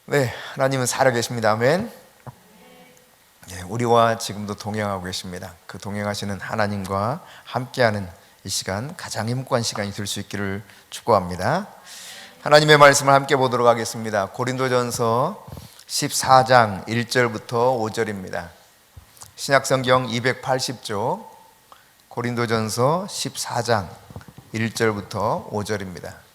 네, 하나님은 살아계십니다. 아멘. 네, 우리와 지금도 동행하고 계십니다. 그 동행하시는 하나님과 함께하는 이 시간, 가장 행복한 시간이 될 수 있기를 축복합니다. 하나님의 말씀을 함께 보도록 하겠습니다. 고린도전서 14장 1절부터 5절입니다. 신약성경 280조 고린도전서 14장 1절부터 5절입니다.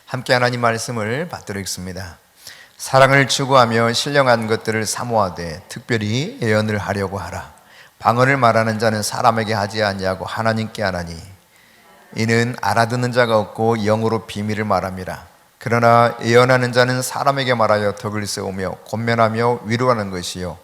함께 하나님 말씀을 받도록 하겠습니다. 사랑을 추구하며 신령한 것들을 사모하되 특별히 예언을 하려고 하라. 방언을 말하는 자는 사람에게 하지 아니하고 하나님께 하나니 이는 알아듣는 자가 없고 영으로 비밀을 말함이라. 그러나 예언하는 자는 사람에게 말하여 덕을 세우며 권면하며 위로하는 것이요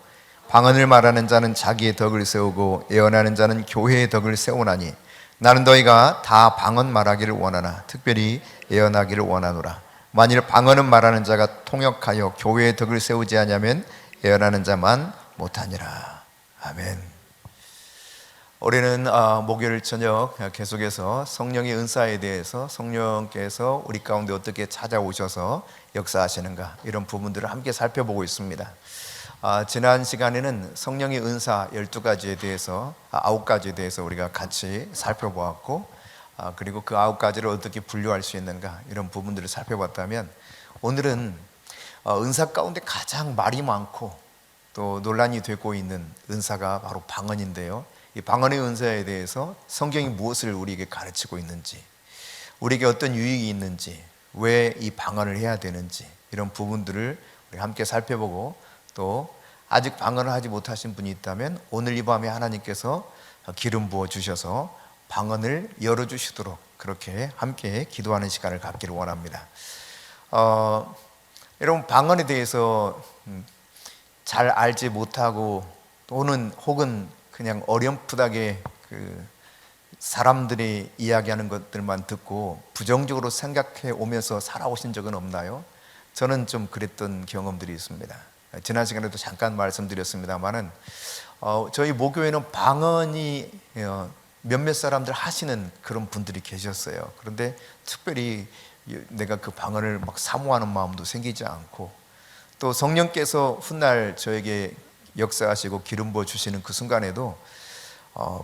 방언을 말하는 자는 자기의 덕을 세우고 예언하는 자는 교회의 덕을 세우나니 나는 너희가 다 방언 말하기를 원하나 특별히 예언하기를 원하노라. 만일 방언은 말하는 자가 통역하여 교회의 덕을 세우지 않으면 예언하는 자만 못하니라. 아멘. 올해는 목요일 저녁 계속해서 성령의 은사에 대해서 성령께서 우리 가운데 어떻게 찾아오셔서 역사하시는가 이런 부분들을 함께 살펴보고 있습니다. 지난 시간에는 성령의 은사 12가지에 대해서 9가지에 대해서 우리가 같이 살펴보았고 그리고 그 9가지를 어떻게 분류할 수 있는가 이런 부분들을 살펴봤다면 오늘은 은사 가운데 가장 말이 많고 또 논란이 되고 있는 은사가 바로 방언인데요. 이 방언의 은사에 대해서 성경이 무엇을 우리에게 가르치고 있는지, 우리에게 어떤 유익이 있는지, 왜 이 방언을 해야 되는지 이런 부분들을 우리 함께 살펴보고 또 아직 방언을 하지 못하신 분이 있다면 오늘 이 밤에 하나님께서 기름 부어 주셔서 방언을 열어주시도록 그렇게 함께 기도하는 시간을 갖기를 원합니다. 여러분 방언에 대해서 잘 알지 못하고 또는 혹은 그냥 어렴풋하게 사람들이 이야기하는 것들만 듣고 부정적으로 생각해 오면서 살아오신 적은 없나요? 저는 좀 그랬던 경험들이 있습니다. 지난 시간에도 잠깐 말씀드렸습니다만은 저희 모교에는 방언이 몇몇 사람들 하시는 그런 분들이 계셨어요. 그런데 특별히 내가 그 방언을 막 사모하는 마음도 생기지 않고 또 성령께서 훗날 저에게 역사하시고 기름 부어 주시는 그 순간에도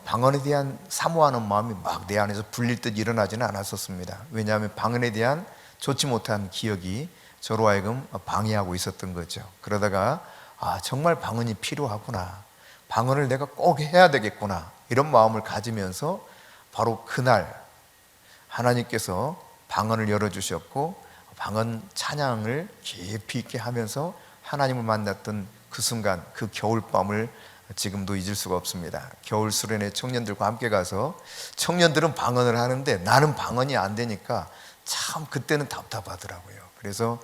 방언에 대한 사모하는 마음이 막 내 안에서 불릴 듯 일어나지는 않았었습니다. 왜냐하면 방언에 대한 좋지 못한 기억이 저로 하여금 방해하고 있었던 거죠. 그러다가 정말 방언이 필요하구나, 방언을 내가 꼭 해야 되겠구나 이런 마음을 가지면서 바로 그날 하나님께서 방언을 열어주셨고 방언 찬양을 깊이 있게 하면서 하나님을 만났던 그 순간, 그 겨울밤을 지금도 잊을 수가 없습니다. 겨울 수련회 청년들과 함께 가서 청년들은 방언을 하는데 나는 방언이 안 되니까 참 그때는 답답하더라고요. 그래서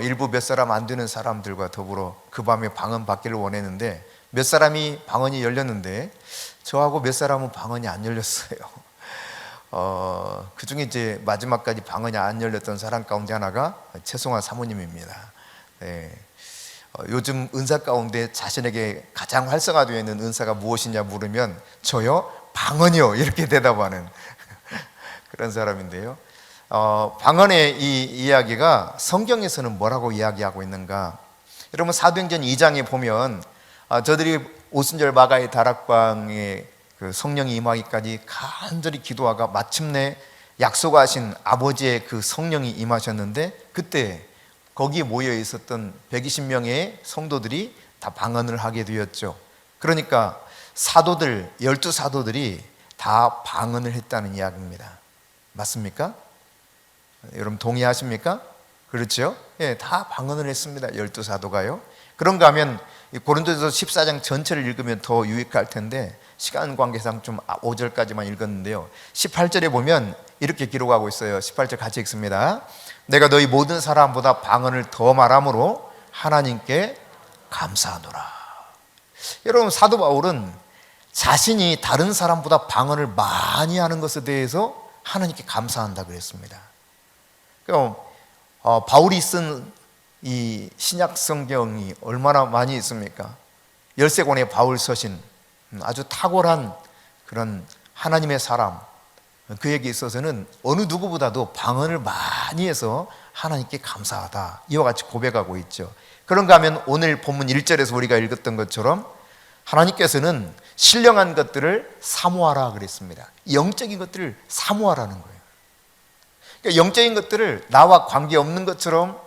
일부 몇 사람 안 되는 사람들과 더불어 그 밤에 방언 받기를 원했는데 몇 사람이 방언이 열렸는데 저하고 몇 사람은 방언이 안 열렸어요. 그 중에 이제 마지막까지 방언이 안 열렸던 사람 가운데 하나가 최송환 사모님입니다. 네. 요즘 은사 가운데 자신에게 가장 활성화되어 있는 은사가 무엇이냐 물으면 저요? 방언이요 이렇게 대답하는 그런 사람인데요. 방언의 이 이야기가 성경에서는 뭐라고 이야기하고 있는가? 여러분 사도행전 2장에 보면 저들이 오순절 마가의 다락방에 그 성령이 임하기까지 간절히 기도하가 마침내 약속하신 아버지의 그 성령이 임하셨는데 그때 거기에 모여 있었던 120명의 성도들이 다 방언을 하게 되었죠. 그러니까 사도들 12사도들이 다 방언을 했다는 이야기입니다. 맞습니까? 여러분 동의하십니까? 그렇죠? 예, 다 방언을 했습니다. 12사도가요. 그런가 하면 고린도전서 14장 전체를 읽으면 더 유익할 텐데 시간 관계상 좀 5절까지만 읽었는데요. 18절에 보면 이렇게 기록하고 있어요. 18절 같이 읽습니다. 내가 너희 모든 사람보다 방언을 더 말함으로 하나님께 감사하노라. 여러분 사도 바울은 자신이 다른 사람보다 방언을 많이 하는 것에 대해서 하나님께 감사한다 그랬습니다. 그럼 바울이 쓴 이 신약 성경이 얼마나 많이 있습니까? 열쇠고리에 바울 서신 아주 탁월한 그런 하나님의 사람, 그에게 있어서는 어느 누구보다도 방언을 많이 해서 하나님께 감사하다, 이와 같이 고백하고 있죠. 그런가 하면 오늘 본문 1절에서 우리가 읽었던 것처럼 하나님께서는 신령한 것들을 사모하라 그랬습니다. 영적인 것들을 사모하라는 거예요. 그러니까 영적인 것들을 나와 관계없는 것처럼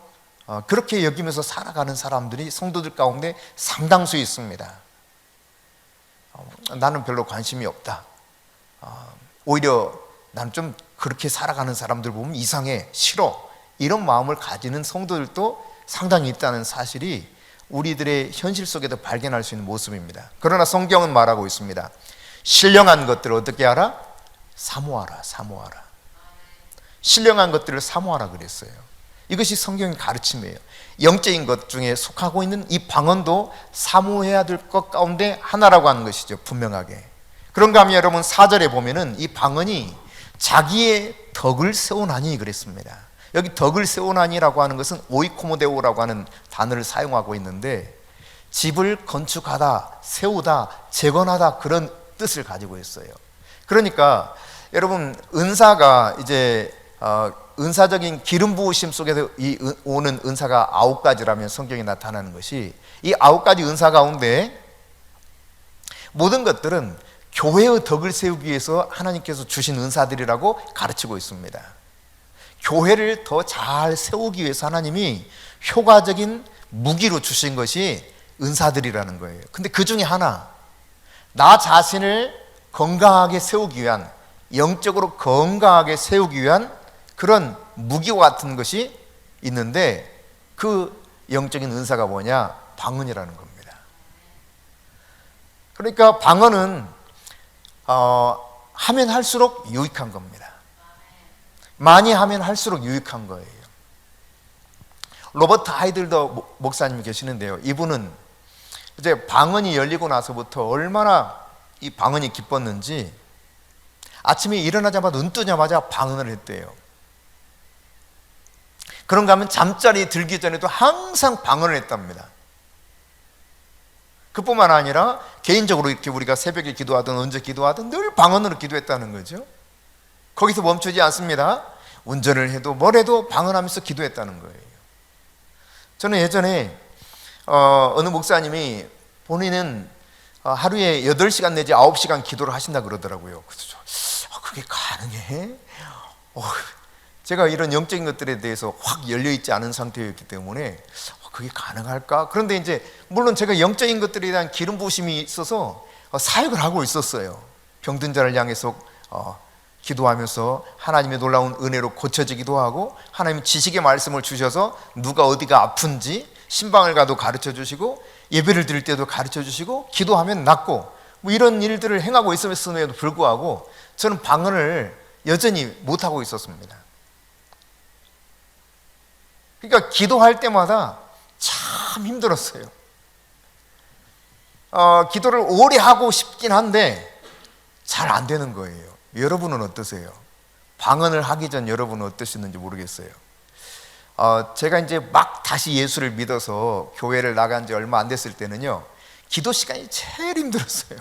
그렇게 여기면서 살아가는 사람들이 성도들 가운데 상당수 있습니다. 나는 별로 관심이 없다, 오히려 나는 좀 그렇게 살아가는 사람들 보면 이상해, 싫어, 이런 마음을 가지는 성도들도 상당히 있다는 사실이 우리들의 현실 속에도 발견할 수 있는 모습입니다. 그러나 성경은 말하고 있습니다. 신령한 것들을 어떻게 하라? 사모하라, 사모하라. 신령한 것들을 사모하라 그랬어요. 이것이 성경의 가르침이에요. 영적인 것 중에 속하고 있는 이 방언도 사모해야 될 것 가운데 하나라고 하는 것이죠, 분명하게. 그런가 하면 여러분 4절에 보면은 이 방언이 자기의 덕을 세우나니 그랬습니다. 여기 덕을 세우나니라고 하는 것은 오이코모데오라고 하는 단어를 사용하고 있는데, 집을 건축하다, 세우다, 재건하다, 그런 뜻을 가지고 있어요. 그러니까 여러분 은사가 이제 은사적인 기름 부으심 속에서 오는 은사가 9가지라면 성경에 나타나는 것이, 이 9가지 은사 가운데 모든 것들은 교회의 덕을 세우기 위해서 하나님께서 주신 은사들이라고 가르치고 있습니다. 교회를 더 잘 세우기 위해서 하나님이 효과적인 무기로 주신 것이 은사들이라는 거예요. 근데 그 중에 하나, 나 자신을 건강하게 세우기 위한, 영적으로 건강하게 세우기 위한 그런 무기와 같은 것이 있는데, 그 영적인 은사가 뭐냐? 방언이라는 겁니다. 그러니까 방언은 하면 할수록 유익한 겁니다. 많이 하면 할수록 유익한 거예요. 로버트 하이들더 목사님이 계시는데요, 이분은 이제 방언이 열리고 나서부터 얼마나 이 방언이 기뻤는지 아침에 일어나자마자 눈 뜨자마자 방언을 했대요. 그런가 하면 잠자리 들기 전에도 항상 방언을 했답니다. 그뿐만 아니라 개인적으로 이렇게 우리가 새벽에 기도하든 언제 기도하든 늘 방언으로 기도했다는 거죠. 거기서 멈추지 않습니다. 운전을 해도 뭘 해도 방언하면서 기도했다는 거예요. 저는 예전에 어느 목사님이 본인은 하루에 8시간 내지 9시간 기도를 하신다 그러더라고요. 그래서 그게 가능해? 제가 이런 영적인 것들에 대해서 확 열려있지 않은 상태였기 때문에 그게 가능할까? 그런데 이제 물론 제가 영적인 것들에 대한 기름 부으심이 있어서 사역을 하고 있었어요. 병든 자를 향해서 기도하면서 하나님의 놀라운 은혜로 고쳐지기도 하고, 하나님 지식의 말씀을 주셔서 누가 어디가 아픈지 신방을 가도 가르쳐 주시고, 예배를 드릴 때도 가르쳐 주시고, 기도하면 낫고, 뭐 이런 일들을 행하고 있음에도 불구하고 저는 방언을 여전히 못하고 있었습니다. 그러니까 기도할 때마다 참 힘들었어요. 기도를 오래 하고 싶긴 한데 잘 안 되는 거예요. 여러분은 어떠세요? 방언을 하기 전 여러분은 어떠셨는지 모르겠어요. 제가 이제 막 다시 예수를 믿어서 교회를 나간 지 얼마 안 됐을 때는요, 기도 시간이 제일 힘들었어요.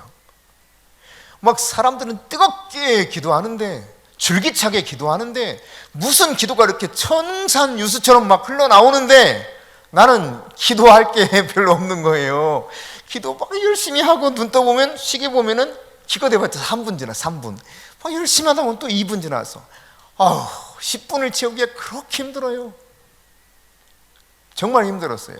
막 사람들은 뜨겁게 기도하는데, 줄기차게 기도하는데, 무슨 기도가 이렇게 천산유수처럼 막 흘러나오는데 나는 기도할 게 별로 없는 거예요. 기도 막 열심히 하고 눈 떠보면, 시계 보면은 기껏 해봤자 3분 지나 3분, 막 열심히 하다 보면 또 2분 지나서 10분을 채우기가 그렇게 힘들어요. 정말 힘들었어요.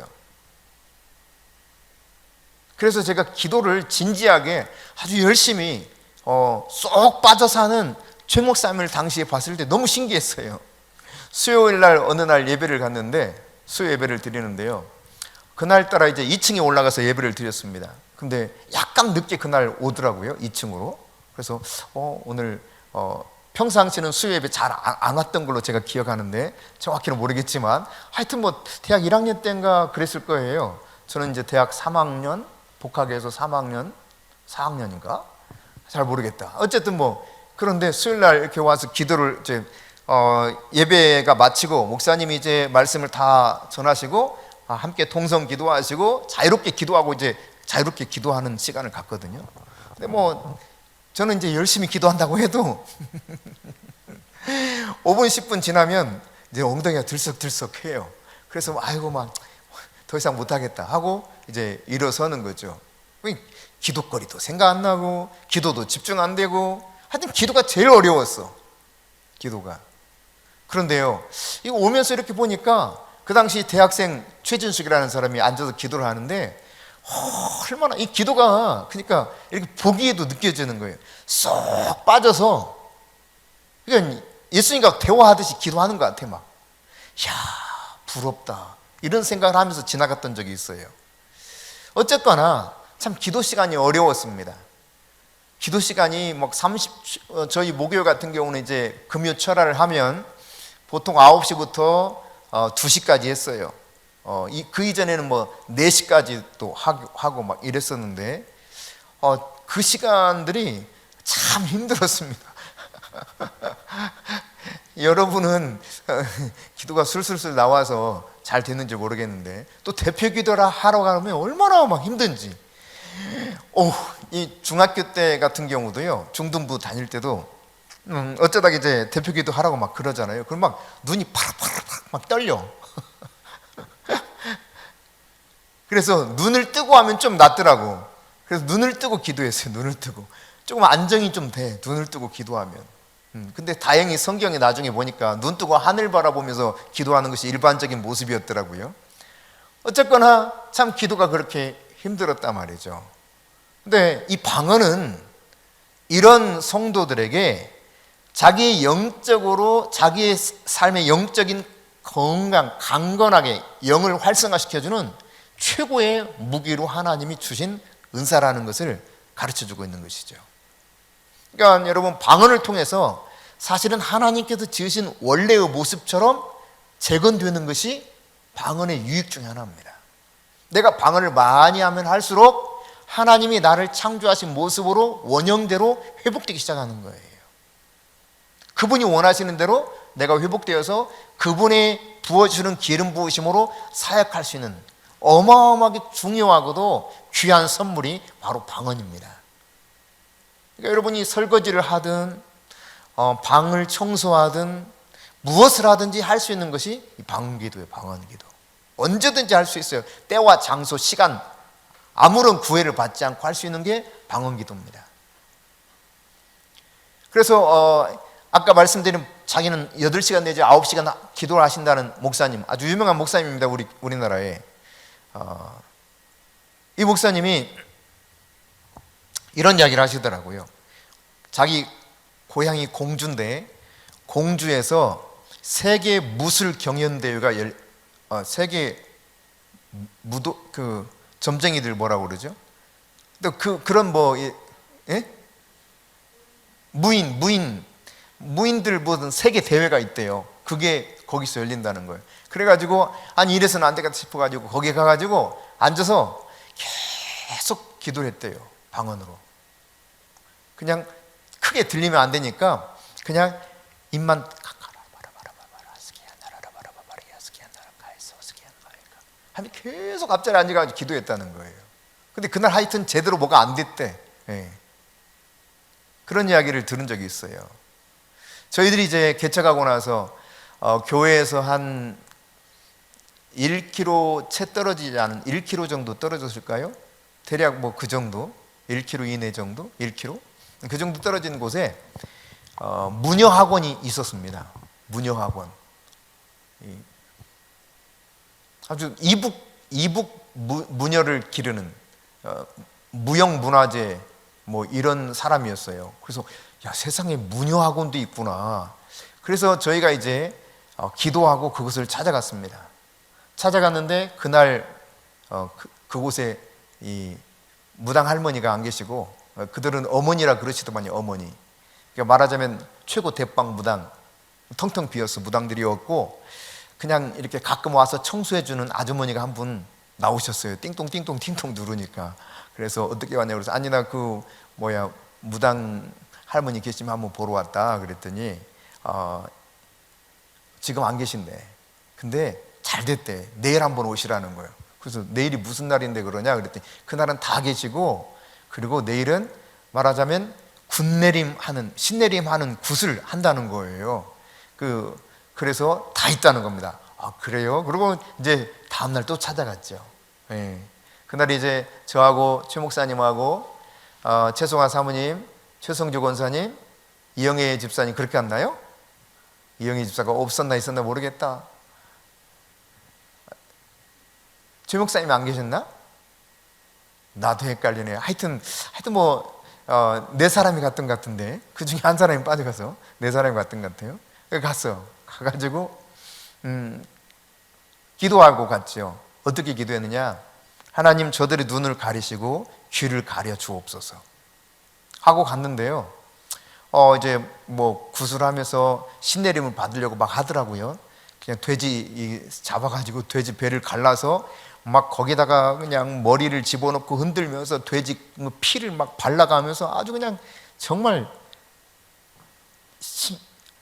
그래서 제가 기도를 진지하게 아주 열심히 쏙 빠져서 하는 최 목사님을 당시에 봤을 때 너무 신기했어요. 수요일 날 어느 날 예배를 갔는데, 수요 예배를 드리는데요, 그날따라 이제 2층에 올라가서 예배를 드렸습니다. 근데 약간 늦게 그날 오더라고요, 2층으로. 그래서 오늘 평상시는 수요 예배 잘 안 왔던 걸로 제가 기억하는데, 정확히는 모르겠지만 하여튼 뭐 대학 1학년 때인가 그랬을 거예요. 저는 이제 대학 3학년, 복학해서 3학년, 4학년인가? 잘 모르겠다. 어쨌든 뭐, 그런데 수요일 날 이렇게 와서 기도를 이제 예배가 마치고 목사님이 이제 말씀을 다 전하시고 함께 통성 기도하시고 자유롭게 기도하고 이제 자유롭게 기도하는 시간을 갖거든요. 근데 뭐 저는 이제 열심히 기도한다고 해도 5분 10분 지나면 이제 엉덩이가 들썩들썩해요. 그래서 아이고 막 더 이상 못하겠다 하고 이제 일어서는 거죠. 기도거리도 생각 안 나고 기도도 집중 안 되고, 하여튼 기도가 제일 어려웠어, 기도가. 그런데요, 이거 오면서 이렇게 보니까 그 당시 대학생 최진숙이라는 사람이 앉아서 기도를 하는데 얼마나 이 기도가 그러니까 이렇게 보기에도 느껴지는 거예요. 쏙 빠져서 그러니까 예수님과 대화하듯이 기도하는 것 같아. 막 야, 부럽다 이런 생각을 하면서 지나갔던 적이 있어요. 어쨌거나 참 기도 시간이 어려웠습니다. 기도 시간이 막 저희 목요일 같은 경우는 이제 금요 철야를 하면 보통 9시부터 2시까지 했어요. 그 이전에는 뭐 4시까지 또 하고 막 이랬었는데 그 시간들이 참 힘들었습니다. 여러분은 기도가 술술술 나와서 잘 됐는지 모르겠는데, 또 대표 기도를 하러 가면 얼마나 막 힘든지. 이 중학교 때 같은 경우도요, 중등부 다닐 때도 어쩌다가 이제 대표 기도 하라고 막 그러잖아요. 그럼 막 눈이 파락파락 막 떨려. 그래서 눈을 뜨고 하면 좀 낫더라고. 그래서 눈을 뜨고 기도했어요. 눈을 뜨고 조금 안정이 좀 돼, 눈을 뜨고 기도하면. 근데 다행히 성경에 나중에 보니까 눈 뜨고 하늘 바라보면서 기도하는 것이 일반적인 모습이었더라고요. 어쨌거나 참 기도가 그렇게 힘들었단 말이죠. 근데 이 방언은 이런 성도들에게 자기의 영적으로 자기의 삶의 영적인 건강, 강건하게 영을 활성화시켜주는 최고의 무기로 하나님이 주신 은사라는 것을 가르쳐주고 있는 것이죠. 그러니까 여러분, 방언을 통해서 사실은 하나님께서 지으신 원래의 모습처럼 재건되는 것이 방언의 유익 중에 하나입니다. 내가 방언을 많이 하면 할수록 하나님이 나를 창조하신 모습으로 원형대로 회복되기 시작하는 거예요. 그분이 원하시는 대로 내가 회복되어서 그분의 부어주는 기름 부으심으로 사역할 수 있는 어마어마하게 중요하고도 귀한 선물이 바로 방언입니다. 그러니까 여러분이 설거지를 하든 방을 청소하든 무엇을 하든지 할 수 있는 것이 이 방언기도예요. 방언기도 언제든지 할 수 있어요. 때와 장소, 시간 아무런 구애를 받지 않고 할 수 있는 게 방언기도입니다. 그래서 아까 말씀드린 자기는 8시간 내지 9시간 기도를 하신다는 목사님, 아주 유명한 목사님입니다. 우리나라에. 이 목사님이 이런 이야기를 하시더라고요. 자기 고향이 공주인데 공주에서 세계 무술 경연대회가 세계 무도 그 점쟁이들 뭐라고 그러죠? 또 그런 무인들 무슨 세계 대회가 있대요. 그게 거기서 열린다는 거예요. 그래가지고 아니 이래서는 안 되겠다 싶어가지고 거기 가가지고 앉아서 계속 기도를 했대요. 방언으로. 그냥 크게 들리면 안 되니까 그냥 입만 하면 계속 앞자리에 앉아가지고 기도했다는 거예요. 근데 그날 하여튼 제대로 뭐가 안 됐대. 그런 이야기를 들은 적이 있어요. 저희들이 이제 개척하고 나서 교회에서 한 1km 채 떨어지지 않은 1km 정도 떨어졌을까요? 대략 뭐 그 정도, 1km 이내 정도, 1km 그 정도 떨어진 곳에 무녀학원이 있었습니다. 무녀학원. 아주 이북 무녀를 기르는 무형문화재 뭐 이런 사람이었어요. 그래서 야, 세상에 무녀학원도 있구나. 그래서 저희가 이제 기도하고 그것을 찾아갔습니다. 찾아갔는데 그날 그곳에 이 무당 할머니가 안 계시고 그들은 어머니라 그러시더만요. 어머니. 그러니까 말하자면 최고 대빵 무당, 텅텅 비었어. 무당들이 없고 그냥 이렇게 가끔 와서 청소해주는 아주머니가 한 분 나오셨어요. 띵동띵동 띵동 누르니까. 그래서 어떻게 왔냐고 그래서 아니 나 무당 할머니 계시면 한번 보러 왔다 그랬더니 지금 안 계신대. 근데 잘 됐대. 내일 한번 오시라는 거예요. 그래서 내일이 무슨 날인데 그러냐 그랬더니 그날은 다 계시고, 그리고 내일은 말하자면 신내림하는 굿을 한다는 거예요. 그래서 다 있다는 겁니다. 아, 그래요? 그리고 이제 다음날 또 찾아갔죠. 예. 그날 이제 저하고 최 목사님하고 최송아 사모님, 최성주 권사님, 이영애 집사님 그렇게 갔나요? 이영애 집사가 없었나 있었나 모르겠다. 최 목사님 안 계셨나? 나도 헷갈리네. 하여튼 네 사람이 갔던 것 같은데 그 중에 한 사람이 빠져가서 네 사람이 갔던 것 같아요. 갔어. 가가지고 기도하고 갔죠. 어떻게 기도했느냐? 하나님, 저들의 눈을 가리시고 귀를 가려 주옵소서 하고 갔는데요. 이제 뭐 구슬하면서 신내림을 받으려고 막 하더라고요. 그냥 돼지 잡아가지고 돼지 배를 갈라서 막 거기다가 그냥 머리를 집어넣고 흔들면서 돼지 피를 막 발라가면서 아주 그냥 정말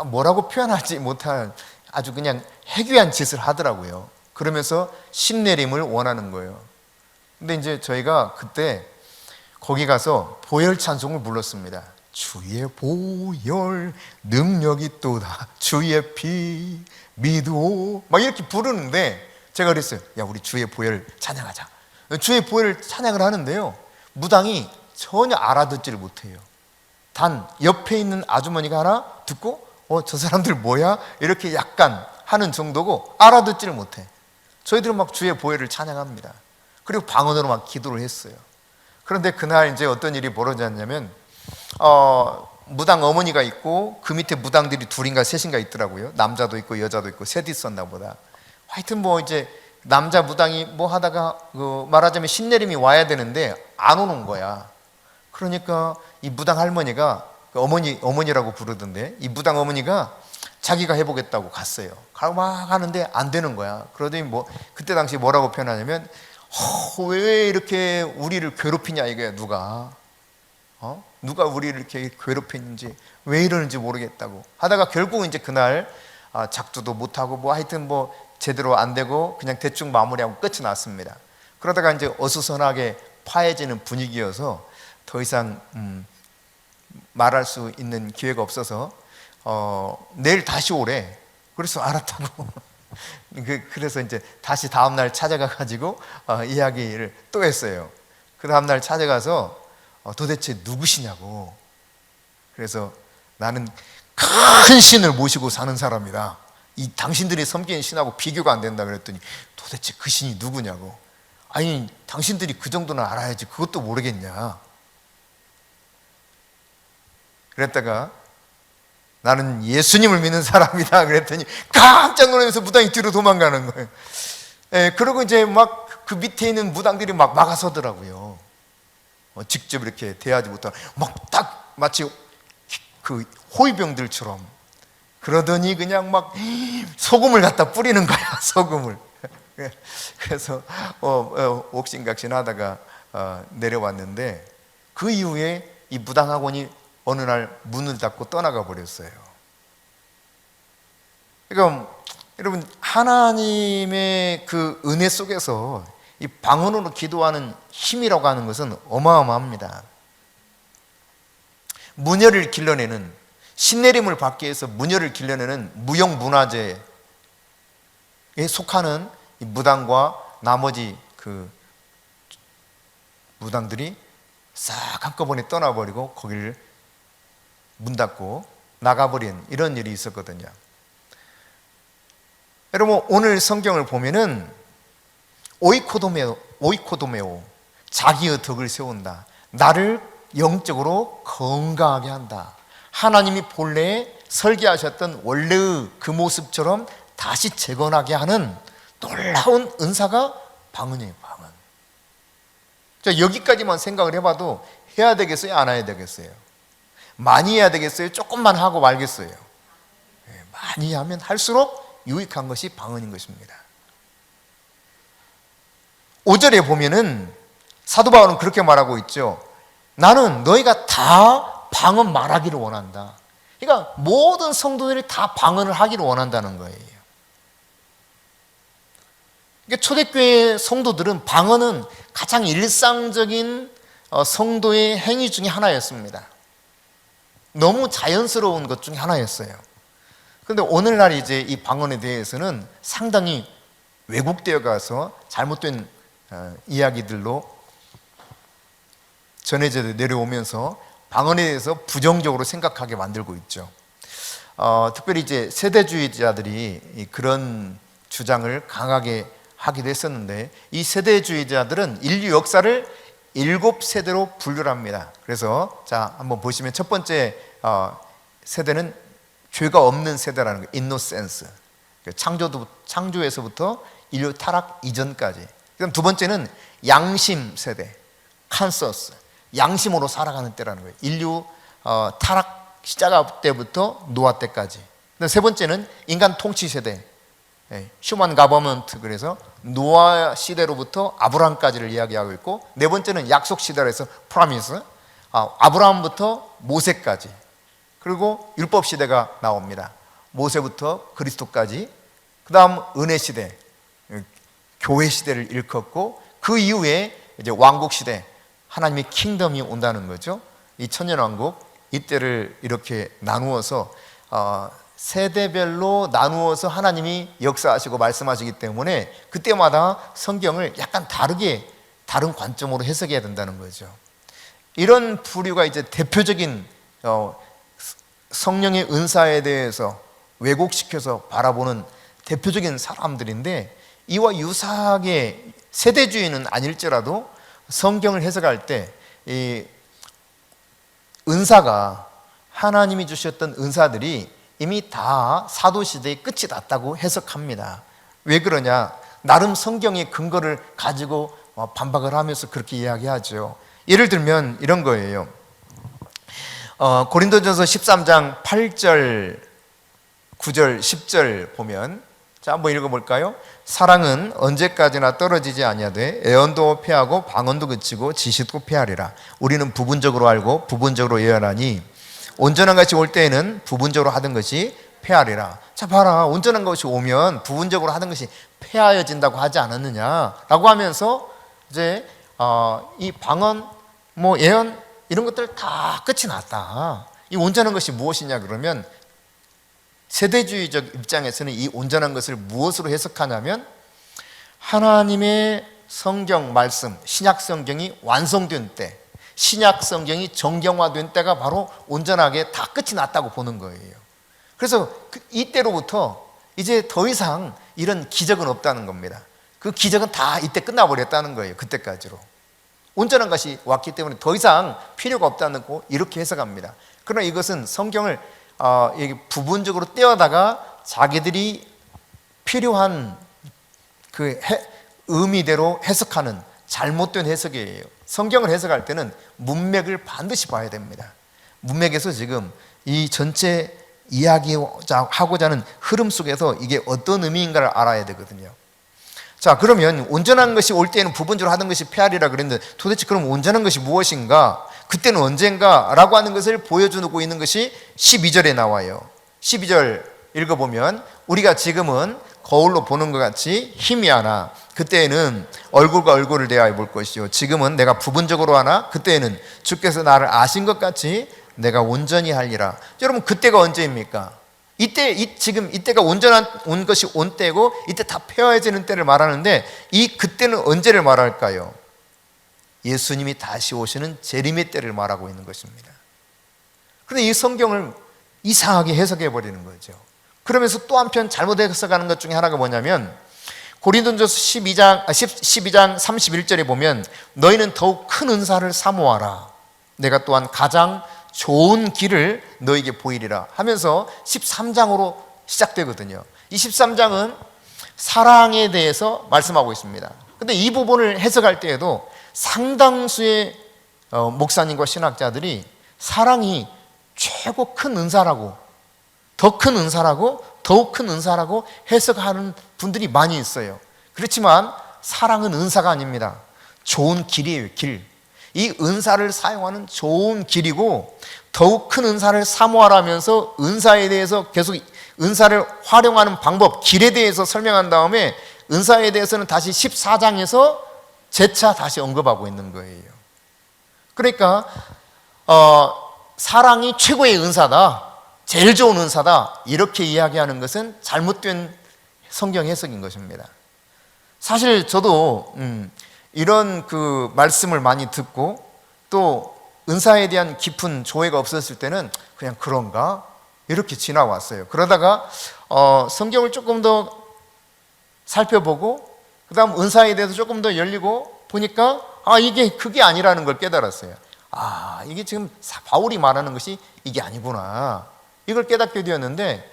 뭐라고 표현하지 못할 아주 그냥 해괴한 짓을 하더라고요. 그러면서 신내림을 원하는 거예요. 근데 이제 저희가 그때 거기 가서 보혈 찬송을 불렀습니다. 주의 보혈 능력이 또다 주의 피 믿오 막 이렇게 부르는데 제가 그랬어요. 야, 우리 주의 보혈을 찬양하자. 주의 보혈을 찬양을 하는데요, 무당이 전혀 알아듣지를 못해요. 단 옆에 있는 아주머니가 하나 듣고 저 사람들 뭐야? 이렇게 약간 하는 정도고 알아듣지를 못해. 저희들은 막 주의 보혈을 찬양합니다. 그리고 방언으로 막 기도를 했어요. 그런데 그날 이제 어떤 일이 벌어졌냐면 무당 어머니가 있고 그 밑에 무당들이 둘인가 셋인가 있더라고요. 남자도 있고 여자도 있고 셋 있었나 보다. 하여튼 뭐 이제 남자 무당이 뭐 하다가 말하자면 신내림이 와야 되는데 안 오는 거야. 그러니까 이 무당 할머니가 어머니라고 부르던데 이 무당 어머니가 자기가 해보겠다고 갔어요. 가고 막 하는데 안 되는 거야. 그러더니 뭐 그때 당시 뭐라고 표현하냐면 왜 이렇게 우리를 괴롭히냐 이거야. 누가 우리를 이렇게 괴롭히는지 왜 이러는지 모르겠다고 하다가 결국은 이제 그날 작두도 못하고 뭐 하여튼 뭐 제대로 안 되고 그냥 대충 마무리하고 끝이 났습니다. 그러다가 이제 어수선하게 파해지는 분위기여서 더 이상 말할 수 있는 기회가 없어서 내일 다시 오래. 그래서 알았다고. 그래서 이제 다시 다음날 찾아가가지고 이야기를 또 했어요. 그 다음날 찾아가서 도대체 누구시냐고. 그래서 나는 큰 신을 모시고 사는 사람이다. 이 당신들이 섬기는 신하고 비교가 안 된다 그랬더니 도대체 그 신이 누구냐고. 아니 당신들이 그 정도는 알아야지 그것도 모르겠냐. 그랬다가 나는 예수님을 믿는 사람이다 그랬더니 깜짝 놀라면서 무당이 뒤로 도망가는 거예요. 그러고 이제 막 그 밑에 있는 무당들이 막 막아서더라고요. 직접 이렇게 대하지 못하고 막 딱 마치 그 호위병들처럼. 그러더니 그냥 막 소금을 갖다 뿌리는 거야. 소금을. 그래서 옥신각신 하다가 내려왔는데 그 이후에 이 무당학원이 어느 날 문을 닫고 떠나가 버렸어요. 그러니까 여러분, 하나님의 그 은혜 속에서 이 방언으로 기도하는 힘이라고 하는 것은 어마어마합니다. 문혈을 길러내는, 신내림을 받기 위해서 문혈을 길러내는 무형문화재에 속하는 이 무당과 나머지 그 무당들이 싹 한꺼번에 떠나버리고 거기를 문 닫고 나가버린 이런 일이 있었거든요. 여러분, 오늘 성경을 보면은 오이코도메오, 자기의 덕을 세운다. 나를 영적으로 건강하게 한다. 하나님이 본래 설계하셨던 원래의 그 모습처럼 다시 재건하게 하는 놀라운 은사가 방언이에요. 방언. 자, 여기까지만 생각을 해봐도 해야 되겠어요? 안 해야 되겠어요? 많이 해야 되겠어요? 조금만 하고 말겠어요? 많이 하면 할수록 유익한 것이 방언인 것입니다. 5절에 보면은 사도 바울은 그렇게 말하고 있죠. 나는 너희가 다 방언 말하기를 원한다. 그러니까 모든 성도들이 다 방언을 하기를 원한다는 거예요. 그러니까 초대교회 성도들은 방언은 가장 일상적인 성도의 행위 중에 하나였습니다. 너무 자연스러운 것 중에 하나였어요. 그런데 오늘날 이제 이 방언에 대해서는 상당히 왜곡되어 가서 잘못된 이야기들로 전해져 내려오면서 방언에 대해서 부정적으로 생각하게 만들고 있죠. 특별히 이제 세대주의자들이 그런 주장을 강하게 하기도 했었는데, 이 세대주의자들은 인류 역사를 7세대로 분류를 합니다. 그래서 자, 한번 보시면 첫 번째 세대는 죄가 없는 세대라는 거예요. 인노센스. 창조에서부터 인류 타락 이전까지. 그럼 두 번째는 양심 세대, 칸서스. 양심으로 살아가는 때라는 거예요. 인류 타락 시작 때부터 노아 때까지. 세 번째는 인간 통치 세대, 휴먼 가버먼트. 그래서 노아 시대로부터 아브라함까지를 이야기하고 있고, 네 번째는 약속 시대라 해서 프라미스, 아브라함부터 모세까지. 그리고 율법 시대가 나옵니다. 모세부터 그리스도까지. 그 다음 은혜 시대, 교회 시대를 일컫고, 그 이후에 이제 왕국 시대, 하나님의 킹덤이 온다는 거죠. 이 천년왕국, 이때를 이렇게 나누어서 세대별로 나누어서 하나님이 역사하시고 말씀하시기 때문에 그때마다 성경을 약간 다른 관점으로 해석해야 된다는 거죠. 이런 부류가 이제 대표적인 성령의 은사에 대해서 왜곡시켜서 바라보는 대표적인 사람들인데, 이와 유사하게 세대주의는 아닐지라도 성경을 해석할 때 이 은사가, 하나님이 주셨던 은사들이 이미 다 사도시대의 끝이 났다고 해석합니다. 왜 그러냐? 나름 성경의 근거를 가지고 반박을 하면서 그렇게 이야기하죠. 예를 들면 이런 거예요. 고린도전서 13장 8절, 9절, 10절 보면, 자, 한번 읽어볼까요? 사랑은 언제까지나 떨어지지 아니하되 애언도 패하고 방언도 그치고 지식도 패하리라. 우리는 부분적으로 알고 부분적으로 예언하니 온전한 것이 올 때에는 부분적으로 하던 것이 패하리라. 자, 봐라, 온전한 것이 오면 부분적으로 하던 것이 패하여진다고 하지 않았느냐라고 하면서 이제 이 방언, 예언 이런 것들 다 끝이 났다. 이 온전한 것이 무엇이냐 그러면, 세대주의적 입장에서는 이 온전한 것을 무엇으로 해석하냐면, 하나님의 성경 말씀, 신약 성경이 완성된 때, 신약 성경이 정경화된 때가 바로 온전하게 다 끝이 났다고 보는 거예요. 그래서 이때로부터 이제 더 이상 이런 기적은 없다는 겁니다. 그 기적은 다 이때 끝나버렸다는 거예요. 그때까지로 온전한 것이 왔기 때문에 더 이상 필요가 없다는 거, 이렇게 해석합니다. 그러나 이것은 성경을 부분적으로 떼어다가 자기들이 필요한 그 의미대로 해석하는 잘못된 해석이에요. 성경을 해석할 때는 문맥을 반드시 봐야 됩니다. 문맥에서 지금 이 전체 이야기하고자 하는 흐름 속에서 이게 어떤 의미인가를 알아야 되거든요. 자, 그러면 온전한 것이 올 때는 부분적으로 하던 것이 패하리라 그랬는데, 도대체 그럼 온전한 것이 무엇인가? 그때는 언젠가? 라고 하는 것을 보여주고 있는 것이 12절에 나와요. 12절 읽어보면, 우리가 지금은 거울로 보는 것 같이 희미하나 그때에는 얼굴과 얼굴을 대하여 볼 것이요, 지금은 내가 부분적으로 하나 그때에는 주께서 나를 아신 것 같이 내가 온전히 하리라. 여러분, 그때가 언제입니까? 지금 이때가 온 것이 온 때고, 이때 다 폐허해지는 때를 말하는데, 이 그때는 언제를 말할까요? 예수님이 다시 오시는 재림의 때를 말하고 있는 것입니다. 그런데 이 성경을 이상하게 해석해 버리는 거죠. 그러면서 또 한편 잘못 해석하는 것 중에 하나가 뭐냐면, 고린도전서 12장 31절에 보면, 너희는 더욱 큰 은사를 사모하라. 내가 또한 가장 좋은 길을 너에게 보이리라 하면서 13장으로 시작되거든요. 이 13장은 사랑에 대해서 말씀하고 있습니다. 근데 이 부분을 해석할 때에도 상당수의 목사님과 신학자들이 사랑이 최고 큰 은사라고, 더 큰 은사라고, 더욱 큰 은사라고 해석하는 분들이 많이 있어요. 그렇지만 사랑은 은사가 아닙니다. 좋은 길이에요, 길. 이 은사를 사용하는 좋은 길이고, 더욱 큰 은사를 사모하라면서 은사에 대해서 계속 은사를 활용하는 방법, 길에 대해서 설명한 다음에 은사에 대해서는 다시 14장에서 재차 다시 언급하고 있는 거예요. 그러니까 사랑이 최고의 은사다, 제일 좋은 은사다, 이렇게 이야기하는 것은 잘못된 성경 해석인 것입니다. 사실 저도 이런 그 말씀을 많이 듣고 또 은사에 대한 깊은 조회가 없었을 때는 그냥 그런가 이렇게 지나왔어요. 그러다가 성경을 조금 더 살펴보고 그 다음 은사에 대해서 조금 더 열리고 보니까 이게 그게 아니라는 걸 깨달았어요. 이게 지금 바울이 말하는 것이 이게 아니구나, 이걸 깨닫게 되었는데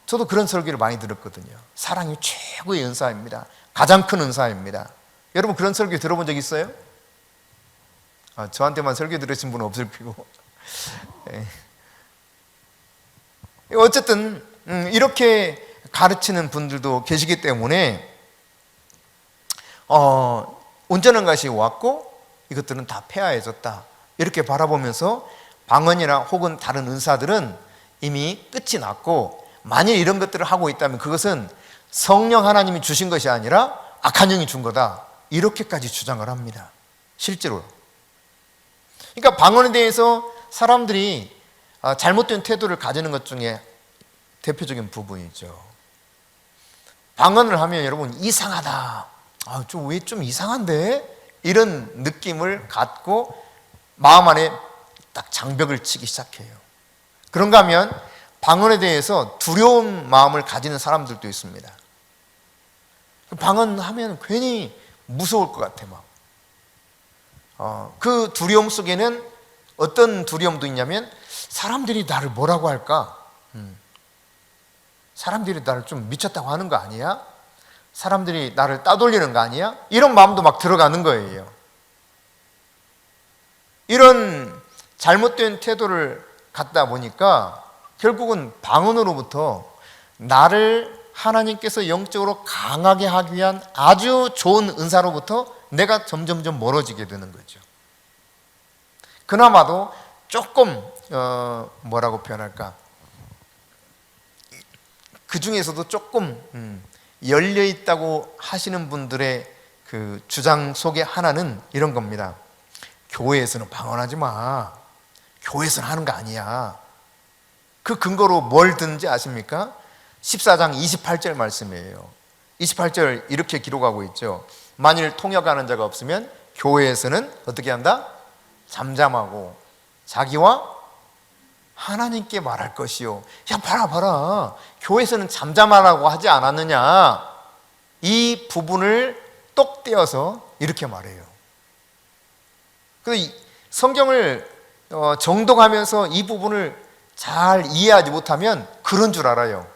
저도 그런 설교를 많이 들었거든요. 사랑이 최고의 은사입니다, 가장 큰 은사입니다. 여러분 그런 설교 들어본 적 있어요? 저한테만 설교 들으신 분은 없을 거고. 어쨌든 이렇게 가르치는 분들도 계시기 때문에 온전한 것이 왔고 이것들은 다 폐하해졌다, 이렇게 바라보면서 방언이나 혹은 다른 은사들은 이미 끝이 났고, 만일 이런 것들을 하고 있다면 그것은 성령 하나님이 주신 것이 아니라 악한 영이 준 거다, 이렇게까지 주장을 합니다. 실제로. 그러니까 방언에 대해서 사람들이 잘못된 태도를 가지는 것 중에 대표적인 부분이죠. 방언을 하면 여러분 이상하다, 왜 좀 이상한데? 이런 느낌을 갖고 마음 안에 딱 장벽을 치기 시작해요. 그런가 하면 방언에 대해서 두려운 마음을 가지는 사람들도 있습니다. 방언하면 괜히 무서울 것 같아 막. 그 두려움 속에는 어떤 두려움도 있냐면 사람들이 나를 뭐라고 할까? 사람들이 나를 좀 미쳤다고 하는 거 아니야? 사람들이 나를 따돌리는 거 아니야? 이런 마음도 막 들어가는 거예요. 이런 잘못된 태도를 갖다 보니까 결국은 방언으로부터 나를 하나님께서 영적으로 강하게 하기 위한 아주 좋은 은사로부터 내가 점점점 멀어지게 되는 거죠. 그나마도 조금 뭐라고 표현할까? 그 중에서도 조금 열려있다고 하시는 분들의 그 주장 속에 하나는 이런 겁니다. 교회에서는 방언하지 마, 교회에서는 하는 거 아니야. 그 근거로 뭘 듣는지 아십니까? 14장 28절 말씀이에요. 28절 이렇게 기록하고 있죠. 만일 통역하는 자가 없으면 교회에서는 어떻게 한다? 잠잠하고 자기와 하나님께 말할 것이요. 야 봐라, 교회에서는 잠잠하라고 하지 않았느냐. 이 부분을 똑 떼어서 이렇게 말해요. 그래서 성경을 정독하면서 이 부분을 잘 이해하지 못하면 그런 줄 알아요.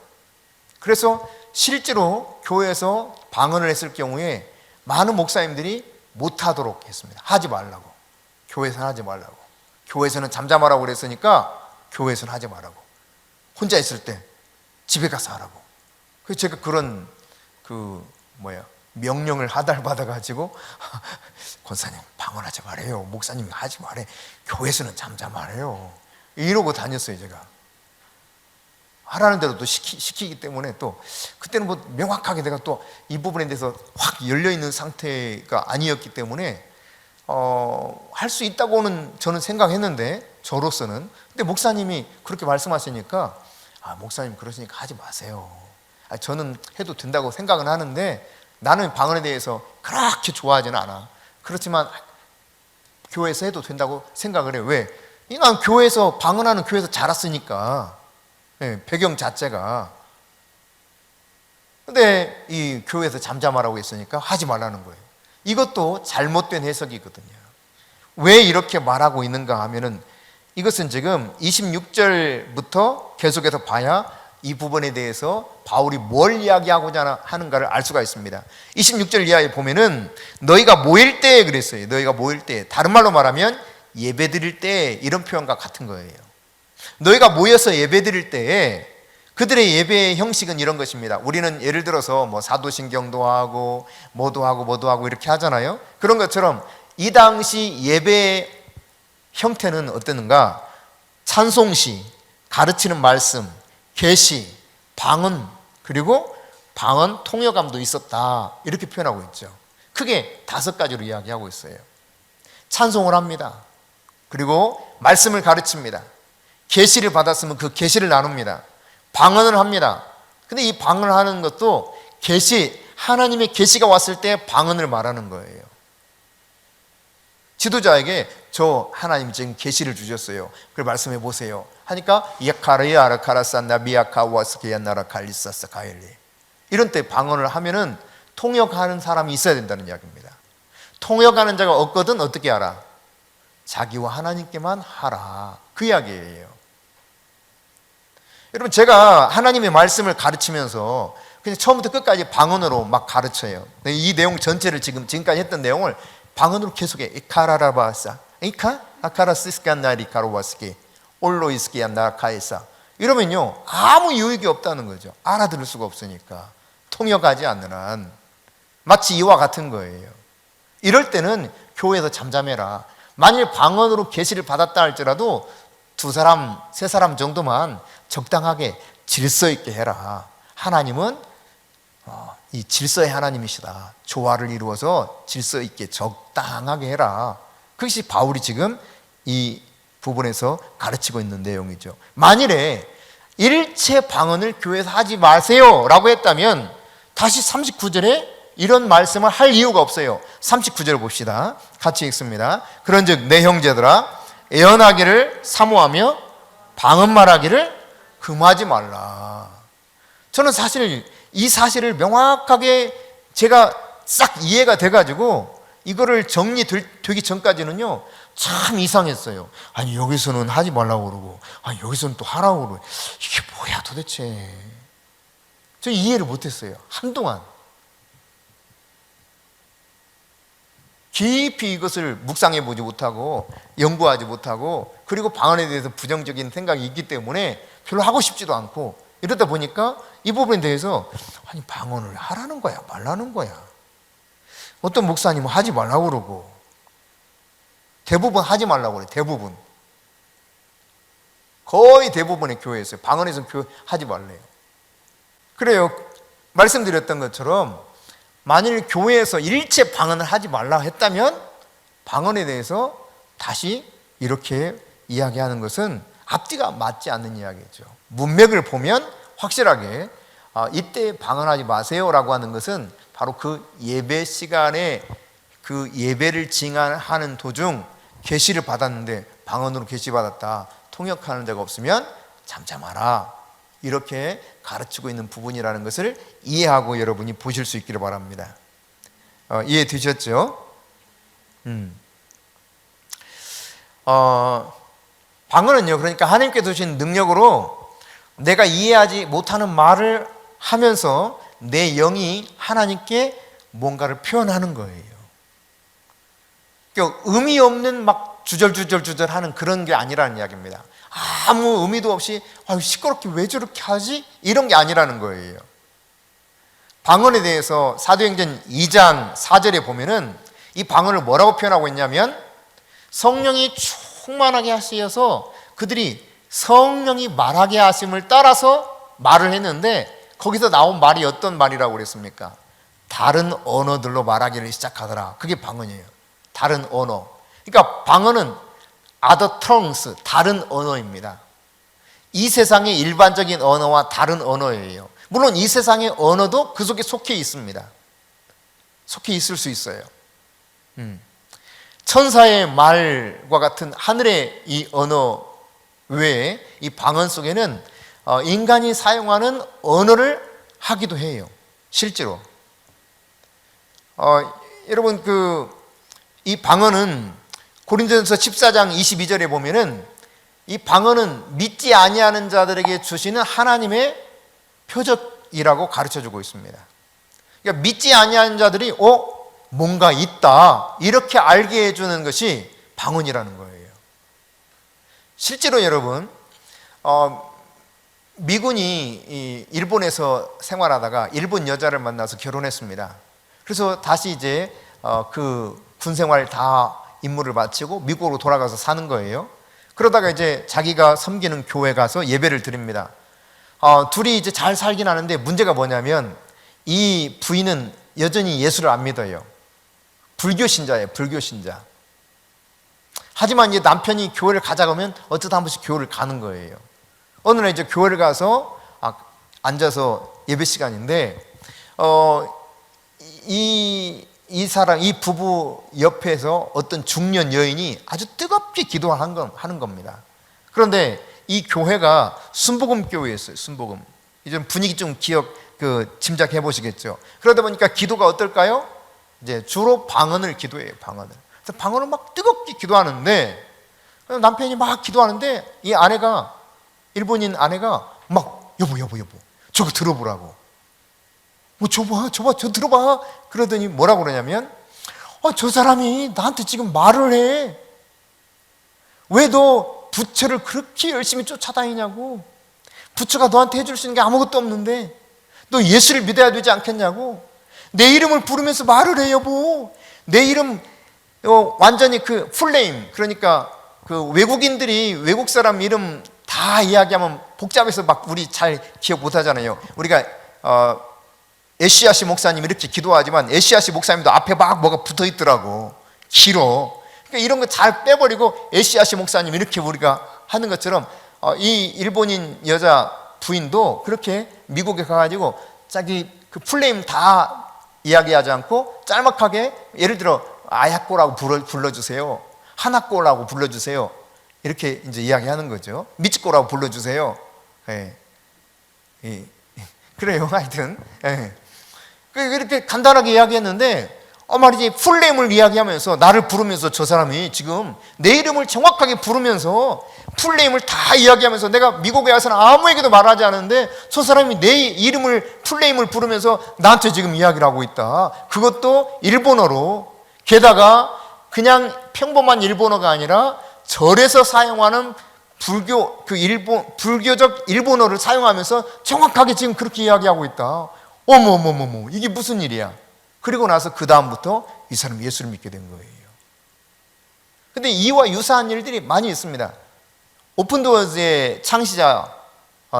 그래서 실제로 교회에서 방언을 했을 경우에 많은 목사님들이 못하도록 했습니다. 하지 말라고. 교회에서는 하지 말라고. 교회에서는 잠잠하라고 그랬으니까 교회에서는 하지 말라고. 혼자 있을 때 집에 가서 하라고. 그래서 제가 그런 명령을 하달받아가지고 권사님 방언하지 말아요, 목사님 하지 말아요, 교회에서는 잠잠하래요, 이러고 다녔어요. 제가 하라는 대로 또 시키기 때문에 또 그때는 뭐 명확하게 내가 또 이 부분에 대해서 확 열려있는 상태가 아니었기 때문에 할 수 있다고는 저는 생각했는데, 저로서는. 근데 목사님이 그렇게 말씀하시니까 목사님 그러시니까 하지 마세요. 저는 해도 된다고 생각은 하는데 나는 방언에 대해서 그렇게 좋아하지는 않아. 그렇지만 교회에서 해도 된다고 생각을 해요. 왜? 난 교회에서 방언하는 교회에서 자랐으니까, 배경 자체가. 근데 이 교회에서 잠잠하라고 했으니까 하지 말라는 거예요. 이것도 잘못된 해석이거든요. 왜 이렇게 말하고 있는가 하면은 이것은 지금 26절부터 계속해서 봐야 이 부분에 대해서 바울이 뭘 이야기하고자 하는가를 알 수가 있습니다. 26절 이하에 보면은 너희가 모일 때에 그랬어요. 너희가 모일 때, 다른 말로 말하면 예배 드릴 때, 이런 표현과 같은 거예요. 너희가 모여서 예배 드릴 때에 그들의 예배의 형식은 이런 것입니다. 우리는 예를 들어서 뭐 사도신경도 하고 뭐도 하고 이렇게 하잖아요. 그런 것처럼 이 당시 예배의 형태는 어땠는가? 찬송시, 가르치는 말씀, 계시, 방언, 그리고 방언 통역감도 있었다. 이렇게 표현하고 있죠. 크게 5가지로 이야기하고 있어요. 찬송을 합니다. 그리고 말씀을 가르칩니다. 계시를 받았으면 그 계시를 나눕니다. 방언을 합니다. 근데 이 방언을 하는 것도 하나님의 계시가 왔을 때 방언을 말하는 거예요. 지도자에게 저 하나님 지금 계시를 주셨어요. 그걸 말씀해 보세요. 하니까 야카르야 아라카라산나 미야카 와스케야 나라 칼리사사 가일리. 이런 때 방언을 하면은 통역하는 사람이 있어야 된다는 이야기입니다. 통역하는 자가 없거든 어떻게 하라? 자기와 하나님께만 하라. 그 이야기예요. 여러분, 제가 하나님의 말씀을 가르치면서 그냥 처음부터 끝까지 방언으로 막 가르쳐요. 이 내용 전체를 지금까지 했던 내용을 방언으로 계속해. 이카라라바사, 이카 아카라시스칸나리카로와스키 올로이스키안나카에사. 이러면요 아무 유익이 없다는 거죠. 알아들을 수가 없으니까. 통역하지 않는 한 마치 이와 같은 거예요. 이럴 때는 교회에서 잠잠해라. 만일 방언으로 계시를 받았다 할지라도 2사람, 3사람 정도만 적당하게 질서 있게 해라. 하나님은 이 질서의 하나님이시다. 조화를 이루어서 질서 있게 적당하게 해라. 그것이 바울이 지금 이 부분에서 가르치고 있는 내용이죠. 만일에 일체 방언을 교회에서 하지 마세요 라고 했다면 다시 39절에 이런 말씀을 할 이유가 없어요. 39절 봅시다. 같이 읽습니다. 그런즉 내 형제들아 예언하기를 사모하며 방언 말하기를 금하지 말라. 저는 사실 이 사실을 명확하게 제가 싹 이해가 돼가지고 이거를 정리되기 전까지는요 참 이상했어요. 아니 여기서는 하지 말라고 그러고 아니 여기서는 또 하라고 그러고 이게 뭐야 도대체. 저 이해를 못했어요. 한동안 깊이 이것을 묵상해 보지 못하고 연구하지 못하고 그리고 방언에 대해서 부정적인 생각이 있기 때문에 별로 하고 싶지도 않고 이러다 보니까 이 부분에 대해서 아니 방언을 하라는 거야 말라는 거야. 어떤 목사님은 하지 말라고 그러고 대부분 하지 말라고 그래. 대부분 거의 대부분의 교회에서 방언에서 하지 말래요. 그래요. 말씀드렸던 것처럼 만일 교회에서 일체 방언을 하지 말라 했다면 방언에 대해서 다시 이렇게 이야기하는 것은 앞뒤가 맞지 않는 이야기죠. 문맥을 보면 확실하게 이때 방언하지 마세요라고 하는 것은 바로 그 예배 시간에 그 예배를 징하는 도중 계시를 받았는데 방언으로 계시받았다. 통역하는 자가 없으면 잠잠하라. 이렇게 가르치고 있는 부분이라는 것을 이해하고 여러분이 보실 수 있기를 바랍니다. 이해되셨죠? 방언은요, 그러니까 하나님께서 주신 능력으로 내가 이해하지 못하는 말을 하면서 내 영이 하나님께 뭔가를 표현하는 거예요. 그러니까 의미 없는 막 주절주절 하는 그런 게 아니라는 이야기입니다. 아무 의미도 없이 시끄럽게 왜 저렇게 하지? 이런 게 아니라는 거예요. 방언에 대해서 사도행전 2장 4절에 보면은 이 방언을 뭐라고 표현하고 있냐면 성령이 충만하게 하셔서 그들이 성령이 말하게 하심을 따라서 말을 했는데 거기서 나온 말이 어떤 말이라고 그랬습니까? 다른 언어들로 말하기를 시작하더라. 그게 방언이에요. 다른 언어. 그러니까 방언은 other tongues, 다른 언어입니다. 이 세상의 일반적인 언어와 다른 언어예요. 물론 이 세상의 언어도 그 속에 속해 있습니다. 속해 있을 수 있어요. 천사의 말과 같은 하늘의 이 언어 외에 이 방언 속에는 인간이 사용하는 언어를 하기도 해요. 실제로. 여러분 이 방언은 고린도전서 14장 22절에 보면은 이 방언은 믿지 아니하는 자들에게 주시는 하나님의 표적이라고 가르쳐주고 있습니다. 그러니까 믿지 아니하는 자들이 뭔가 있다 이렇게 알게 해주는 것이 방언이라는 거예요. 실제로 여러분 미군이 일본에서 생활하다가 일본 여자를 만나서 결혼했습니다. 그래서 다시 이제 그 군생활 다 임무를 마치고 미국으로 돌아가서 사는 거예요. 그러다가 이제 자기가 섬기는 교회 가서 예배를 드립니다. 둘이 이제 잘 살긴 하는데 문제가 뭐냐면 이 부인은 여전히 예수를 안 믿어요. 불교 신자예요. 불교 신자. 하지만 이제 남편이 교회를 가자고 하면 어쩌다 한 번씩 교회를 가는 거예요. 어느 날 이제 교회를 가서 앉아서 예배 시간인데 이 사람, 이 부부 옆에서 어떤 중년 여인이 아주 뜨겁게 기도하는 겁니다. 그런데 이 교회가 순복음 교회였어요. 순복음. 이제 분위기 좀 짐작해 보시겠죠. 그러다 보니까 기도가 어떨까요? 이제 주로 방언을 기도해요. 방언을. 그래서 방언을 막 뜨겁게 기도하는데 남편이 막 기도하는데 이 아내가, 일본인 아내가 막 여보 저거 들어보라고. 뭐 저 들어봐. 그러더니 뭐라고 그러냐면 저 사람이 나한테 지금 말을 해. 왜 너 부처를 그렇게 열심히 쫓아다니냐고. 부처가 너한테 해줄 수 있는 게 아무것도 없는데 너 예수를 믿어야 되지 않겠냐고. 내 이름을 부르면서 말을 해 여보. 내 이름 완전히 그 풀네임, 그러니까 그 외국인들이 외국 사람 이름 다 이야기하면 복잡해서 막 우리 잘 기억 못 하잖아요. 우리가 에시아시 목사님 이렇게 기도하지만 에시아시 목사님도 앞에 막 뭐가 붙어 있더라고. 길어. 그러니까 이런 거 잘 빼버리고 에시아시 목사님 이렇게 우리가 하는 것처럼 이 일본인 여자 부인도 그렇게 미국에 가가지고 자기 그 풀네임 다 이야기하지 않고 짤막하게, 예를 들어 아야꼬라고 불러주세요. 하나꼬라고 불러주세요. 이렇게 이제 이야기하는 거죠. 미치꼬라고 불러주세요. 예. 그래요. 하여튼 이렇게 간단하게 이야기했는데 말이지 풀네임을 이야기하면서 나를 부르면서 저 사람이 지금 내 이름을 정확하게 부르면서 풀네임을 다 이야기하면서 내가 미국에 와서는 아무에게도 말하지 않았는데 저 사람이 내 이름을 풀네임을 부르면서 나한테 지금 이야기를 하고 있다. 그것도 일본어로. 게다가 그냥 평범한 일본어가 아니라 절에서 사용하는 불교적 일본어를 사용하면서 정확하게 지금 그렇게 이야기하고 있다. 어머, 이게 무슨 일이야? 그리고 나서 그 다음부터 이 사람이 예수를 믿게 된 거예요. 근데 이와 유사한 일들이 많이 있습니다. 오픈도어즈의 창시자,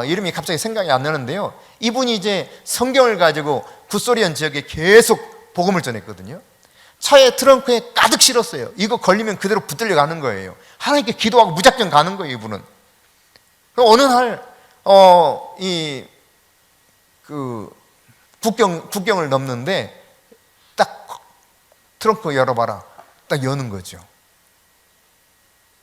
이름이 갑자기 생각이 안 나는데요. 이분이 이제 성경을 가지고 굿소리언 지역에 계속 복음을 전했거든요. 차에 트렁크에 가득 실었어요. 이거 걸리면 그대로 붙들려 가는 거예요. 하나님께 기도하고 무작정 가는 거예요, 이분은. 어느 날, 국경을 넘는데 딱 트렁크 열어봐라. 딱 여는 거죠.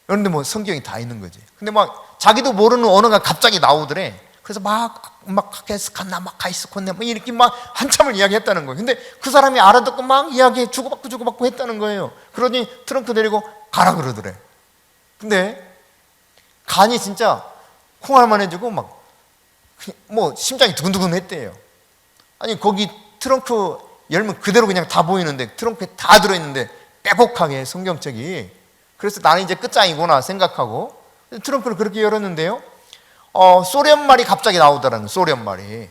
그런데 뭐 성경이 다 있는 거지. 근데 막 자기도 모르는 언어가 갑자기 나오더래. 그래서 막 가이스칸나 막 가이스콘네 막 이렇게 막 한참을 이야기했다는 거예요. 근데 그 사람이 알아듣고 막 이야기해 주고받고 했다는 거예요. 그러니 트렁크 내리고 가라 그러더래. 근데 간이 진짜 콩알만 해주고 막 뭐 심장이 두근두근 했대요. 아니 거기 트렁크 열면 그대로 그냥 다 보이는데 트렁크에 다 들어있는데 빼곡하게 성경책이. 그래서 나는 이제 끝장이구나 생각하고 트렁크를 그렇게 열었는데요. 소련말이 갑자기 나오더라는, 소련말이.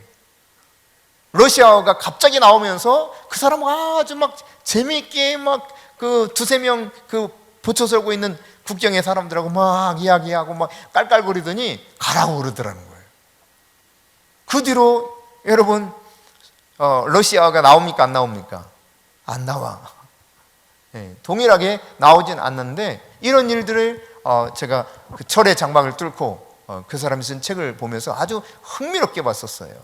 러시아어가 갑자기 나오면서 그 사람은 아주 막 재미있게 막 그 두세 명 그 보초 설고 있는 국경의 사람들하고 막 이야기하고 막 깔깔거리더니 가라고 그러더라는 거예요. 그 뒤로 여러분 러시아어가 나옵니까 안 나옵니까? 안 나와. 동일하게 나오진 않는데 이런 일들을 제가 그 철의 장막을 뚫고 그 사람이 쓴 책을 보면서 아주 흥미롭게 봤었어요.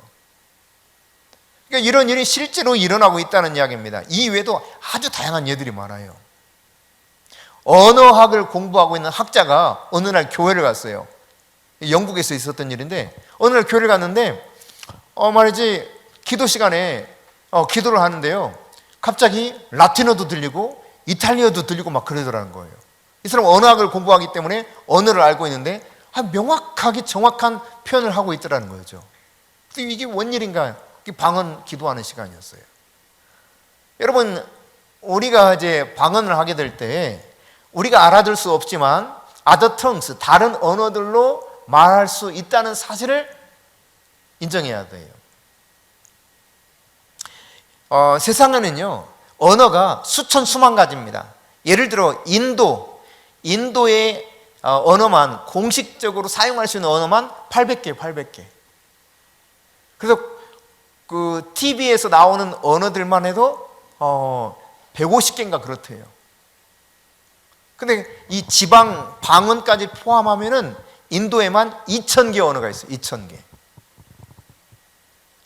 그러니까 이런 일이 실제로 일어나고 있다는 이야기입니다. 이 외에도 아주 다양한 예들이 많아요. 언어학을 공부하고 있는 학자가 어느 날 교회를 갔어요. 영국에서 있었던 일인데 어느 날 교회를 갔는데 말이지 기도 시간에 기도를 하는데요. 갑자기 라틴어도 들리고 이탈리아도 들리고 막 그러더라는 거예요. 이 사람은 언어학을 공부하기 때문에 언어를 알고 있는데 명확하게 정확한 표현을 하고 있더라는 거죠. 이게 뭔 일인가? 방언 기도하는 시간이었어요. 여러분, 우리가 이제 방언을 하게 될 때 우리가 알아들 수 없지만 other tongues, 다른 언어들로 말할 수 있다는 사실을 인정해야 돼요. 세상에는요 언어가 수천 수만 가지입니다. 예를 들어 인도의 언어만 공식적으로 사용할 수 있는 언어만 800개. 그래서 그 TV에서 나오는 언어들만 해도 150개인가 그렇대요. 근데 이 지방 방언까지 포함하면은 인도에만 2,000개 언어가 있어요. 2,000개.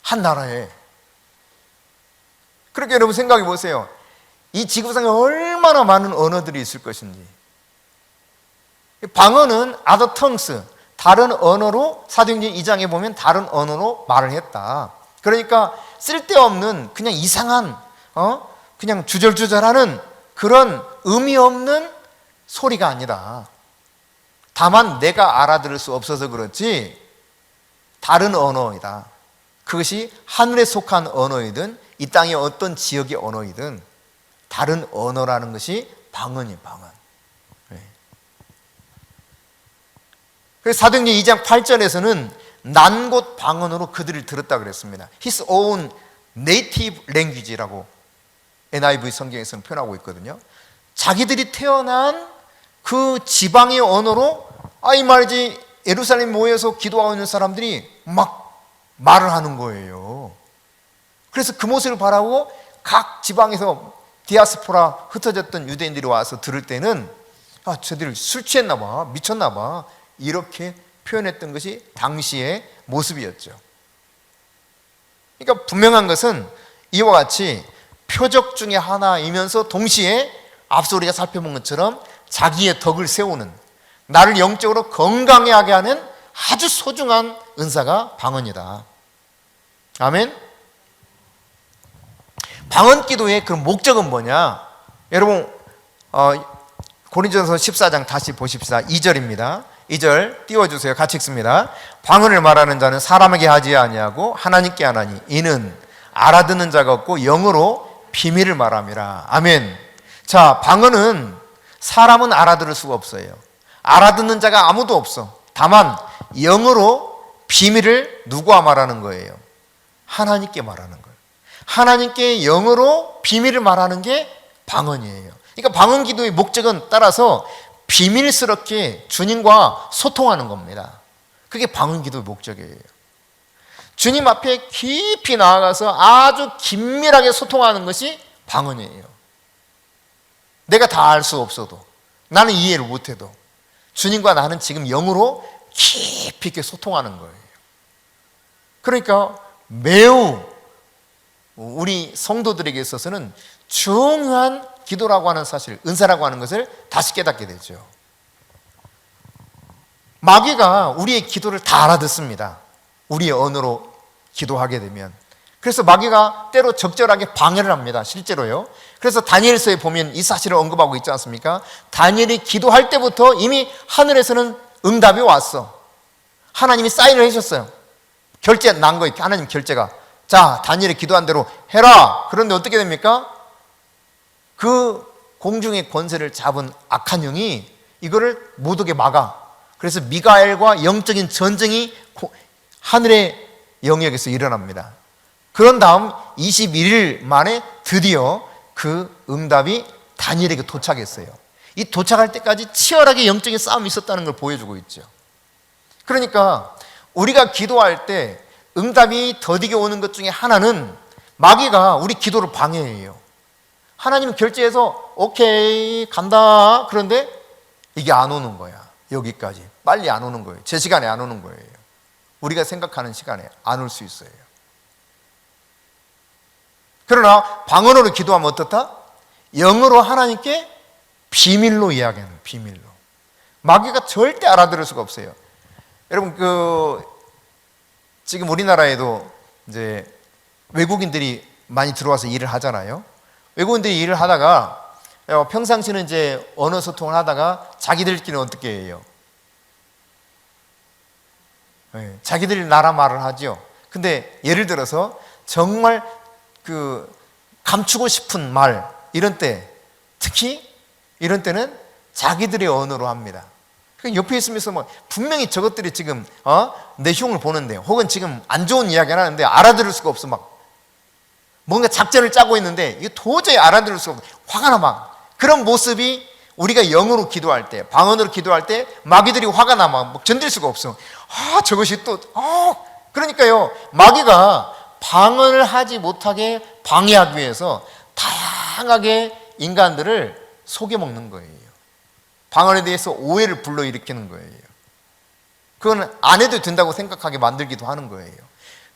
한 나라에. 그렇게 여러분 생각해 보세요. 이 지구상에 얼마나 많은 언어들이 있을 것인지. 방언은 other tongues, 다른 언어로, 사도행전 2장에 보면 다른 언어로 말을 했다. 그러니까 쓸데없는 그냥 이상한 그냥 주절주절하는 그런 의미 없는 소리가 아니라, 다만 내가 알아들을 수 없어서 그렇지 다른 언어이다. 그것이 하늘에 속한 언어이든 이 땅의 어떤 지역의 언어이든 다른 언어라는 것이 방언이에요. 방언. 그래서 사도행전 2장 8절에서는 난 곳 방언으로 그들을 들었다 그랬습니다. His own native language라고 NIV 성경에서는 표현하고 있거든요. 자기들이 태어난 그 지방의 언어로, 이 말이지, 예루살렘 모여서 기도하고 있는 사람들이 막 말을 하는 거예요. 그래서 그 모습을 바라고 각 지방에서 디아스포라 흩어졌던 유대인들이 와서 들을 때는 저들 술 취했나 봐, 미쳤나 봐, 이렇게 표현했던 것이 당시의 모습이었죠. 그러니까 분명한 것은 이와 같이 표적 중에 하나이면서 동시에 앞서 우리가 살펴본 것처럼 자기의 덕을 세우는, 나를 영적으로 건강하게 하는 아주 소중한 은사가 방언이다. 아멘. 방언 기도의 그 목적은 뭐냐? 여러분 고린도전서 14장 다시 보십시다. 2절입니다. 2절 띄워주세요. 같이 읽습니다. 방언을 말하는 자는 사람에게 하지 아니하고 하나님께 하나니 이는 알아듣는 자가 없고 영으로 비밀을 말함이라. 아멘. 자, 방언은 사람은 알아들을 수가 없어요. 알아듣는 자가 아무도 없어. 다만 영으로 비밀을 누구와 말하는 거예요? 하나님께 말하는 거예요. 하나님께 영으로 비밀을 말하는 게 방언이에요. 그러니까 방언 기도의 목적은 따라서 비밀스럽게 주님과 소통하는 겁니다. 그게 방언 기도의 목적이에요. 주님 앞에 깊이 나아가서 아주 긴밀하게 소통하는 것이 방언이에요. 내가 다 알 수 없어도, 나는 이해를 못해도 주님과 나는 지금 영으로 깊이 있게 소통하는 거예요. 그러니까 매우 우리 성도들에게 있어서는 중요한 기도라고 하는 사실, 은사라고 하는 것을 다시 깨닫게 되죠. 마귀가 우리의 기도를 다 알아듣습니다. 우리의 언어로 기도하게 되면. 그래서 마귀가 때로 적절하게 방해를 합니다. 실제로요. 그래서 다니엘서에 보면 이 사실을 언급하고 있지 않습니까? 다니엘이 기도할 때부터 이미 하늘에서는 응답이 왔어. 하나님이 사인을 해주셨어요. 결제 난 거예요. 하나님 결제가. 자, 다니엘이 기도한 대로 해라. 그런데 어떻게 됩니까? 그 공중의 권세를 잡은 악한 영이 이거를 못 오게 막아. 그래서 미가엘과 영적인 전쟁이 하늘의 영역에서 일어납니다. 그런 다음 21일 만에 드디어 그 응답이 다니엘에게 도착했어요. 이 도착할 때까지 치열하게 영적인 싸움이 있었다는 걸 보여주고 있죠. 그러니까 우리가 기도할 때 응답이 더디게 오는 것 중에 하나는 마귀가 우리 기도를 방해해요. 하나님은 결제해서 오케이 간다. 그런데 이게 안 오는 거야. 여기까지 빨리 안 오는 거예요. 제 시간에 안 오는 거예요. 우리가 생각하는 시간에 안 올 수 있어요. 그러나 방언으로 기도하면 어떻다? 영어로 하나님께 비밀로 이야기하는, 비밀로. 마귀가 절대 알아들을 수가 없어요. 여러분 지금 우리나라에도 이제 외국인들이 많이 들어와서 일을 하잖아요. 외국인들이 일을 하다가 평상시는 이제 언어 소통을 하다가 자기들끼리는 어떻게 해요? 자기들이 나라 말을 하죠. 근데 예를 들어서 정말 감추고 싶은 말, 이런 때, 특히 이런 때는 자기들의 언어로 합니다. 옆에 있으면서 분명히 저것들이 지금 내 흉을 보는데, 혹은 지금 안 좋은 이야기를 하는데 알아들을 수가 없어. 뭔가 작전을 짜고 있는데 이게 도저히 알아들을 수가 없어. 화가 나. 그런 모습이 우리가 영어로 기도할 때, 방언으로 기도할 때 마귀들이 화가 나. 견딜 수가 없어. 저것이 또 그러니까요, 마귀가 방언을 하지 못하게 방해하기 위해서 다양하게 인간들을 속여먹는 거예요. 방언에 대해서 오해를 불러일으키는 거예요. 그건 안 해도 된다고 생각하게 만들기도 하는 거예요.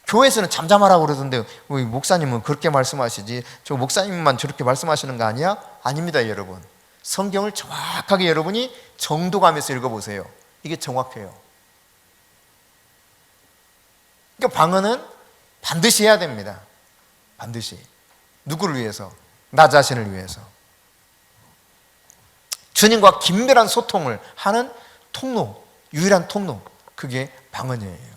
교회에서는 잠잠하라고 그러던데 목사님은 그렇게 말씀하시지 저 목사님만 저렇게 말씀하시는 거 아니야? 아닙니다, 여러분. 성경을 정확하게 여러분이 정독하면서 읽어보세요. 이게 정확해요. 그러니까 방언은 반드시 해야 됩니다. 반드시. 누구를 위해서? 나 자신을 위해서. 주님과 긴밀한 소통을 하는 통로, 유일한 통로, 그게 방언이에요.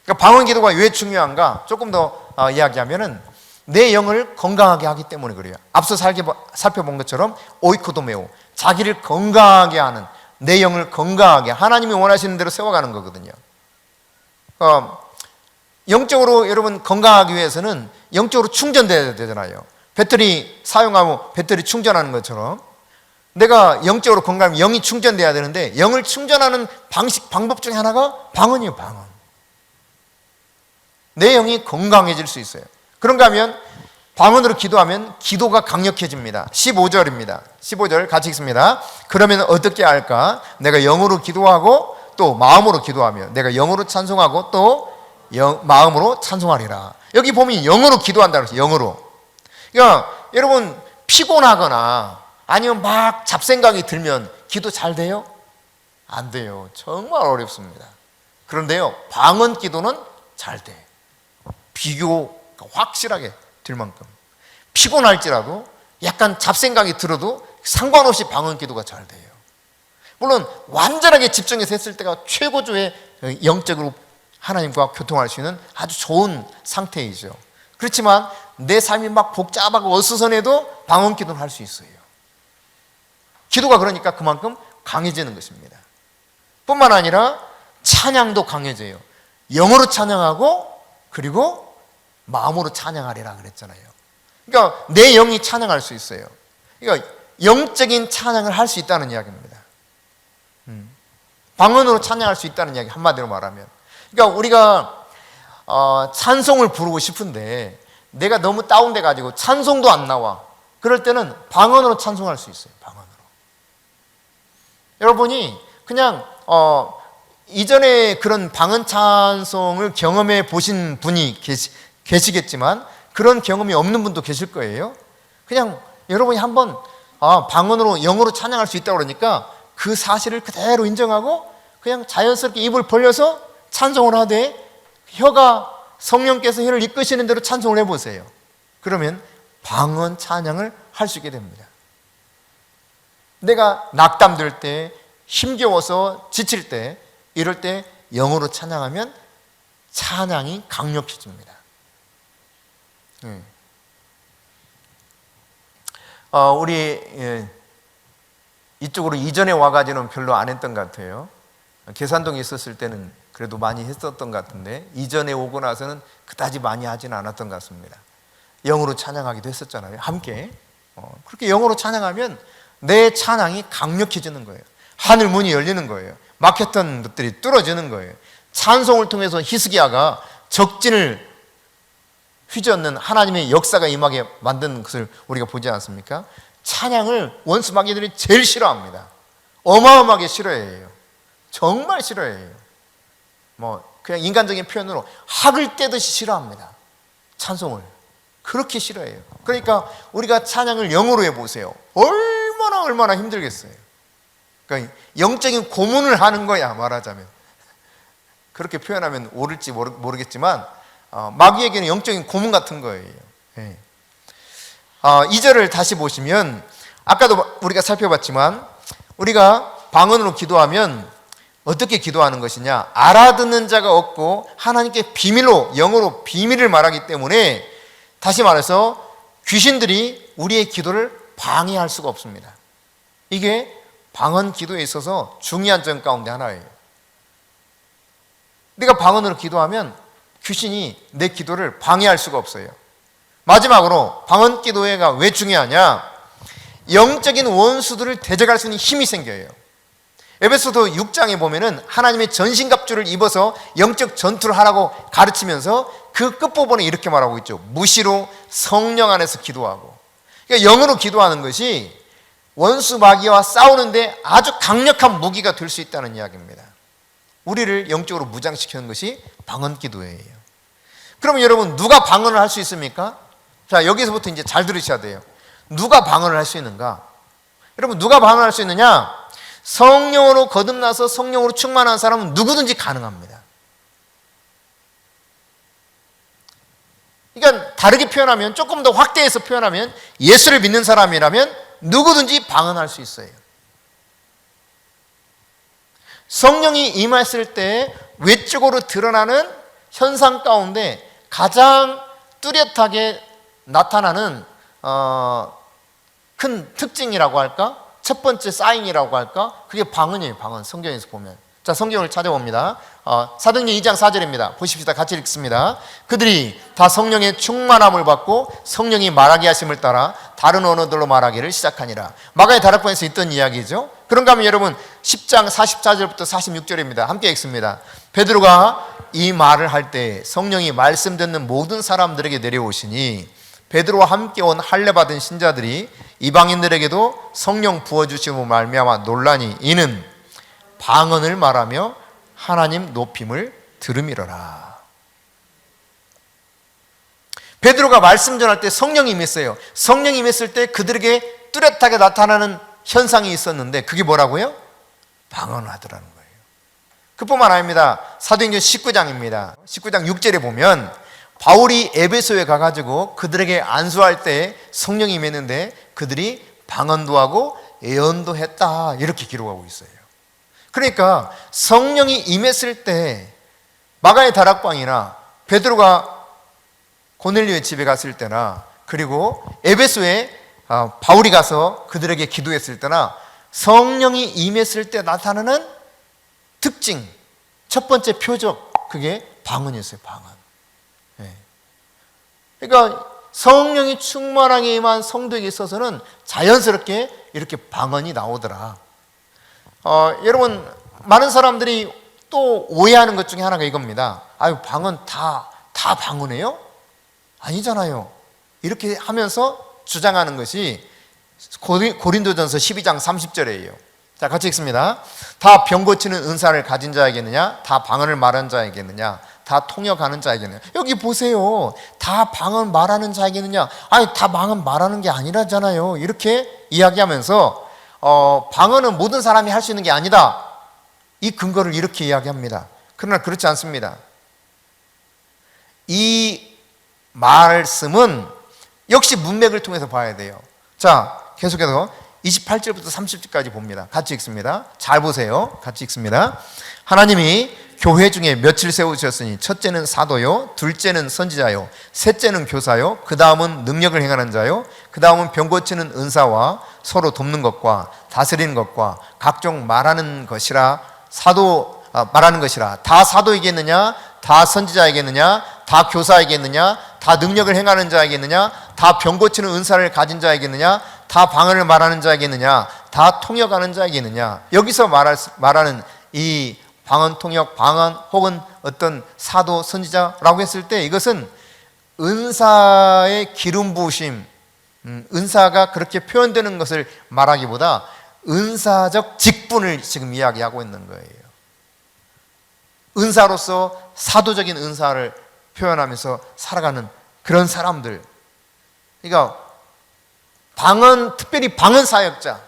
그러니까 방언 기도가 왜 중요한가? 조금 더 이야기하면은 내 영을 건강하게 하기 때문에 그래요. 앞서 살펴본 것처럼 오이코도메오, 자기를 건강하게 하는, 내 영을 건강하게 하나님이 원하시는 대로 세워가는 거거든요. 영적으로 여러분 건강하기 위해서는 영적으로 충전돼야 되잖아요. 배터리 사용하고 배터리 충전하는 것처럼 내가 영적으로 건강하면 영이 충전돼야 되는데 영을 충전하는 방법 중에 하나가 방언이에요. 방언. 내 영이 건강해질 수 있어요. 그런가 하면 방언으로 기도하면 기도가 강력해집니다. 15절입니다. 15절 같이 읽습니다. 그러면 어떻게 할까? 내가 영으로 기도하고 또 마음으로 기도하며 내가 영으로 찬송하고 또 마음으로 찬송하리라. 여기 보면 영으로 기도한다고 했어요. 영으로. 그러니까 여러분 피곤하거나 아니면 막 잡생각이 들면 기도 잘 돼요? 안 돼요. 정말 어렵습니다. 그런데요, 방언 기도는 잘 돼. 비교가 확실하게 될 만큼. 피곤할지라도 약간 잡생각이 들어도 상관없이 방언 기도가 잘 돼요. 물론 완전하게 집중해서 했을 때가 최고조의 영적으로 하나님과 교통할 수 있는 아주 좋은 상태이죠. 그렇지만 내 삶이 막 복잡하고 어수선해도 방언 기도는 할 수 있어요. 기도가 그러니까 그만큼 강해지는 것입니다. 뿐만 아니라 찬양도 강해져요. 영으로 찬양하고 그리고 마음으로 찬양하리라 그랬잖아요. 그러니까 내 영이 찬양할 수 있어요. 그러니까 영적인 찬양을 할 수 있다는 이야기입니다. 방언으로 찬양할 수 있다는 이야기, 한마디로 말하면. 그러니까 우리가 찬송을 부르고 싶은데 내가 너무 다운돼 가지고 찬송도 안 나와. 그럴 때는 방언으로 찬송할 수 있어요. 방언으로. 여러분이 그냥 이전에 그런 방언 찬송을 경험해 보신 분이 계시겠지만 그런 경험이 없는 분도 계실 거예요. 그냥 여러분이 한번 방언으로 영어로 찬양할 수 있다고 그러니까 그 사실을 그대로 인정하고 그냥 자연스럽게 입을 벌려서 찬송을 하되 혀가 성령께서 혀를 이끄시는 대로 찬송을 해보세요. 그러면 방언 찬양을 할 수 있게 됩니다. 내가 낙담될 때, 힘겨워서 지칠 때, 이럴 때 영어로 찬양하면 찬양이 강력해집니다. 우리 이쪽으로 이전에 와가지고는 별로 안 했던 것 같아요. 계산동에 있었을 때는 그래도 많이 했었던 것 같은데 이전에 오고 나서는 그다지 많이 하지는 않았던 것 같습니다. 영어로 찬양하기도 했었잖아요. 함께. 그렇게 영어로 찬양하면 내 찬양이 강력해지는 거예요. 하늘 문이 열리는 거예요. 막혔던 것들이 뚫어지는 거예요. 찬송을 통해서 히스기야가 적진을 휘젓는 하나님의 역사가 임하게 만드는 것을 우리가 보지 않습니까? 찬양을 원수 마귀들이 제일 싫어합니다. 어마어마하게 싫어해요. 정말 싫어해요. 그냥 인간적인 표현으로 학을 떼듯이 싫어합니다. 찬송을 그렇게 싫어해요. 그러니까 우리가 찬양을 영어로 해보세요. 얼마나 힘들겠어요. 그러니까 영적인 고문을 하는 거야, 말하자면. 그렇게 표현하면 옳을지 모르겠지만 마귀에게는 영적인 고문 같은 거예요. 2절을 다시 보시면 아까도 우리가 살펴봤지만 우리가 방언으로 기도하면 어떻게 기도하는 것이냐? 알아듣는 자가 없고 하나님께 비밀로, 영어로 비밀을 말하기 때문에 다시 말해서 귀신들이 우리의 기도를 방해할 수가 없습니다. 이게 방언 기도에 있어서 중요한 점 가운데 하나예요. 내가 방언으로 기도하면 귀신이 내 기도를 방해할 수가 없어요. 마지막으로 방언 기도가 왜 중요하냐? 영적인 원수들을 대적할 수 있는 힘이 생겨요. 에베소서 6장에 보면은 하나님의 전신갑주를 입어서 영적 전투를 하라고 가르치면서 그 끝부분에 이렇게 말하고 있죠. 무시로 성령 안에서 기도하고. 그러니까 영으로 기도하는 것이 원수 마귀와 싸우는데 아주 강력한 무기가 될 수 있다는 이야기입니다. 우리를 영적으로 무장시키는 것이 방언 기도예요. 그러면 여러분, 누가 방언을 할 수 있습니까? 자, 여기서부터 이제 잘 들으셔야 돼요. 누가 방언을 할 수 있는가? 여러분, 누가 방언을 할 수 있느냐? 성령으로 거듭나서 성령으로 충만한 사람은 누구든지 가능합니다. 그러니까 다르게 표현하면, 조금 더 확대해서 표현하면, 예수를 믿는 사람이라면 누구든지 방언할 수 있어요. 성령이 임했을 때 외적으로 드러나는 현상 가운데 가장 뚜렷하게 나타나는 큰 특징이라고 할까? 첫 번째 사인이라고 할까? 그게 방언이에요. 방언. 성경에서 보면. 자, 성경을 찾아봅니다. 사도행전 2장 4절입니다. 보십시다. 같이 읽습니다. 그들이 다 성령의 충만함을 받고 성령이 말하게 하심을 따라 다른 언어들로 말하기를 시작하니라. 마가의 다락방에서 있던 이야기죠. 그런가 하면 여러분 10장 44절부터 46절입니다. 함께 읽습니다. 베드로가 이 말을 할 때 성령이 말씀 듣는 모든 사람들에게 내려오시니 베드로와 함께 온 할례 받은 신자들이 이방인들에게도 성령 부어주심으로 말미암아 놀라니 이는 방언을 말하며 하나님 높임을 들음이러라. 베드로가 말씀 전할 때 성령이 임했어요. 성령이 임했을 때 그들에게 뚜렷하게 나타나는 현상이 있었는데 그게 뭐라고요? 방언을 하더라는 거예요. 그뿐만 아닙니다. 사도행전 19장입니다. 19장 6절에 보면 바울이 에베소에 가가지고 그들에게 안수할 때 성령이 임했는데 그들이 방언도 하고 예언도 했다, 이렇게 기록하고 있어요. 그러니까 성령이 임했을 때 마가의 다락방이나 베드로가 고넬료의 집에 갔을 때나 그리고 에베소에 바울이 가서 그들에게 기도했을 때나 성령이 임했을 때 나타나는 특징, 첫 번째 표적, 그게 방언이었어요. 방언. 그러니까 성령이 충만하게 임한 성도에게 있어서는 자연스럽게 이렇게 방언이 나오더라. 여러분, 많은 사람들이 또 오해하는 것 중에 하나가 이겁니다. 아유, 방언 다 방언이에요? 아니잖아요. 이렇게 하면서 주장하는 것이 고린도전서 12장 30절이에요. 자, 같이 읽습니다. 다 병 고치는 은사를 가진 자에게느냐? 다 방언을 말하는 자에게느냐? 다 통역하는 자에게느냐? 여기 보세요. 다 방언 말하는 자에게느냐? 아니, 다 방언 말하는 게 아니라잖아요. 이렇게 이야기하면서 방언은 모든 사람이 할 수 있는 게 아니다, 이 근거를 이렇게 이야기합니다. 그러나 그렇지 않습니다. 이 말씀은 역시 문맥을 통해서 봐야 돼요. 자, 계속해서 28절부터 30절까지 봅니다. 같이 읽습니다. 잘 보세요. 같이 읽습니다. 하나님이 교회 중에 며칠 세우셨으니 첫째는 사도요, 둘째는 선지자요, 셋째는 교사요, 그 다음은 능력을 행하는 자요, 그 다음은 병 고치는 은사와 서로 돕는 것과 다스리는 것과 각종 말하는 것이라. 말하는 것이라. 다 사도이겠느냐? 다 선지자이겠느냐? 다 교사이겠느냐? 다 능력을 행하는 자이겠느냐? 다 병 고치는 은사를 가진 자이겠느냐? 다 방언을 말하는 자이겠느냐? 다 통역하는 자이겠느냐? 여기서 말하는 이 방언, 통역, 방언 혹은 어떤 사도, 선지자라고 했을 때 이것은 은사의 기름 부으심, 은사가 그렇게 표현되는 것을 말하기보다 은사적 직분을 지금 이야기하고 있는 거예요. 은사로서 사도적인 은사를 표현하면서 살아가는 그런 사람들. 그러니까 방언, 특별히 방언 사역자.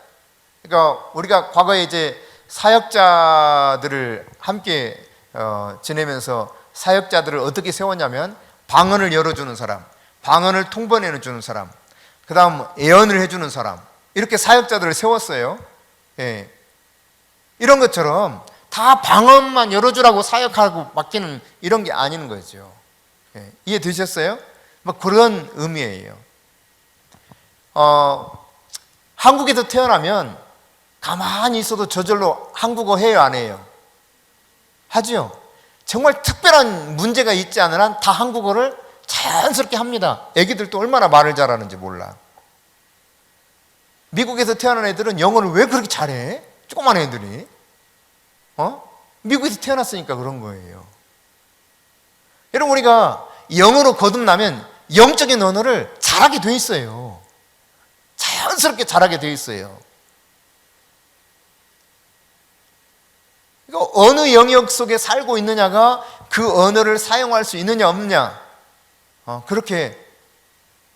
그러니까 우리가 과거에 이제 사역자들을 함께 지내면서 사역자들을 어떻게 세웠냐면 방언을 열어주는 사람, 방언을 통번해주는 사람, 그 다음 예언을 해주는 사람, 이렇게 사역자들을 세웠어요. 예. 이런 것처럼 다 방언만 열어주라고 사역하고 맡기는 이런 게 아닌 거죠. 예. 이해되셨어요? 뭐 그런 의미예요. 한국에서 태어나면 가만히 있어도 저절로 한국어 해요, 안 해요? 하죠. 정말 특별한 문제가 있지 않은 한 다 한국어를 자연스럽게 합니다. 애기들도 얼마나 말을 잘하는지 몰라. 미국에서 태어난 애들은 영어를 왜 그렇게 잘해? 조그만 애들이. 미국에서 태어났으니까 그런 거예요. 여러분, 우리가 영어로 거듭나면 영적인 언어를 잘하게 돼 있어요. 자연스럽게 잘하게 돼 있어요. 그러니까 어느 영역 속에 살고 있느냐가 그 언어를 사용할 수 있느냐 없느냐, 그렇게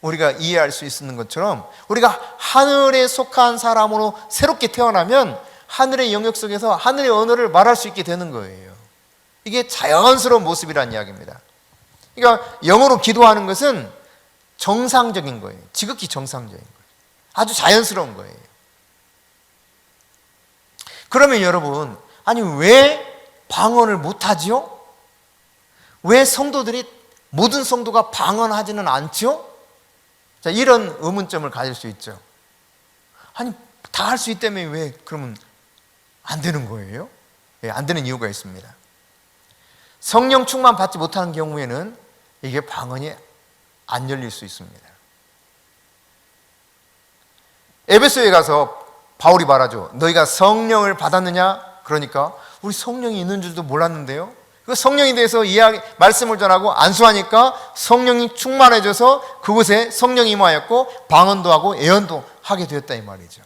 우리가 이해할 수 있는 것처럼 우리가 하늘에 속한 사람으로 새롭게 태어나면 하늘의 영역 속에서 하늘의 언어를 말할 수 있게 되는 거예요. 이게 자연스러운 모습이라는 이야기입니다. 그러니까 영어로 기도하는 것은 정상적인 거예요. 지극히 정상적인 거예요. 아주 자연스러운 거예요. 그러면 여러분, 아니 왜 방언을 못하지요? 왜 성도들이, 모든 성도가 방언하지는 않지요? 자, 이런 의문점을 가질 수 있죠. 아니 다 할 수 있다며 왜 그러면 안 되는 거예요? 안 되는 이유가 있습니다. 성령 충만 받지 못하는 경우에는 이게 방언이 안 열릴 수 있습니다. 에베소에 가서 바울이 말하죠. 너희가 성령을 받았느냐? 그러니까 우리 성령이 있는 줄도 몰랐는데요. 그 성령에 대해서 말씀을 전하고 안수하니까 성령이 충만해져서 그곳에 성령이 임하였고 방언도 하고 예언도 하게 되었다 이 말이죠.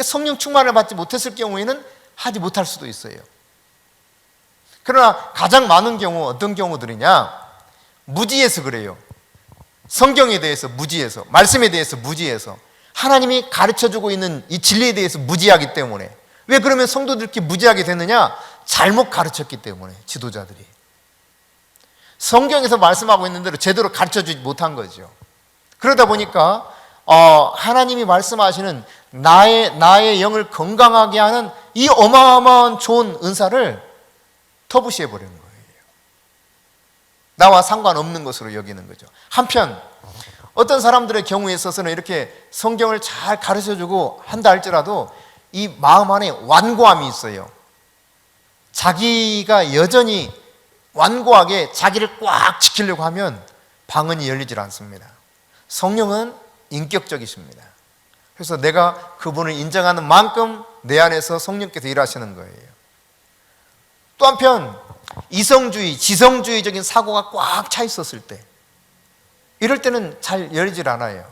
성령 충만을 받지 못했을 경우에는 하지 못할 수도 있어요. 그러나 가장 많은 경우 어떤 경우들이냐? 무지해서 그래요. 성경에 대해서 무지해서, 말씀에 대해서 무지해서, 하나님이 가르쳐주고 있는 이 진리에 대해서 무지하기 때문에. 왜 그러면 성도들끼리 무지하게 됐느냐? 잘못 가르쳤기 때문에. 지도자들이 성경에서 말씀하고 있는 대로 제대로 가르쳐주지 못한 거죠. 그러다 보니까 하나님이 말씀하시는 나의 영을 건강하게 하는 이 어마어마한 좋은 은사를 터부시해 버리는 거예요. 나와 상관없는 것으로 여기는 거죠. 한편 어떤 사람들의 경우에 있어서는 이렇게 성경을 잘 가르쳐주고 한다 할지라도 이 마음 안에 완고함이 있어요. 자기가 여전히 완고하게 자기를 꽉 지키려고 하면 방언이 열리질 않습니다. 성령은 인격적이십니다. 그래서 내가 그분을 인정하는 만큼 내 안에서 성령께서 일하시는 거예요. 또 한편 이성주의, 지성주의적인 사고가 꽉 차 있었을 때, 이럴 때는 잘 열리질 않아요.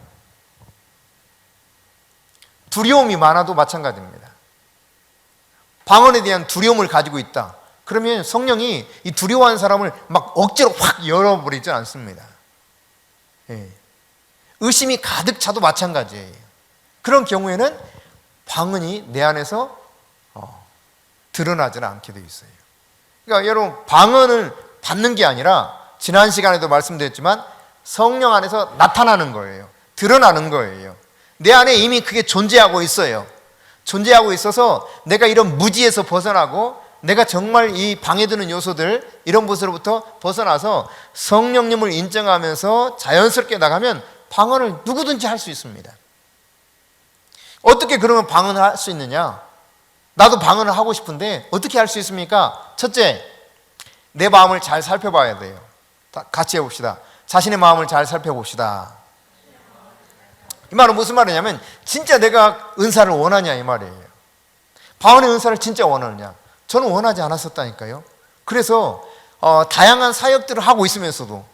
두려움이 많아도 마찬가지입니다. 방언에 대한 두려움을 가지고 있다. 그러면 성령이 이 두려워하는 사람을 막 억지로 확 열어버리지 않습니다. 의심이 가득 차도 마찬가지예요. 그런 경우에는 방언이 내 안에서 드러나지는 않게 되어 있어요. 그러니까 여러분, 방언을 받는 게 아니라 지난 시간에도 말씀드렸지만 성령 안에서 나타나는 거예요. 드러나는 거예요. 내 안에 이미 그게 존재하고 있어요. 존재하고 있어서 내가 이런 무지에서 벗어나고 내가 정말 이 방해드는 요소들, 이런 것으로부터 벗어나서 성령님을 인정하면서 자연스럽게 나가면 방언을 누구든지 할 수 있습니다. 어떻게 그러면 방언을 할 수 있느냐? 나도 방언을 하고 싶은데 어떻게 할 수 있습니까? 첫째, 내 마음을 잘 살펴봐야 돼요. 같이 해봅시다. 자신의 마음을 잘 살펴봅시다. 이 말은 무슨 말이냐면 진짜 내가 은사를 원하냐 이 말이에요. 방언의 은사를 진짜 원하느냐? 저는 원하지 않았었다니까요. 그래서 다양한 사역들을 하고 있으면서도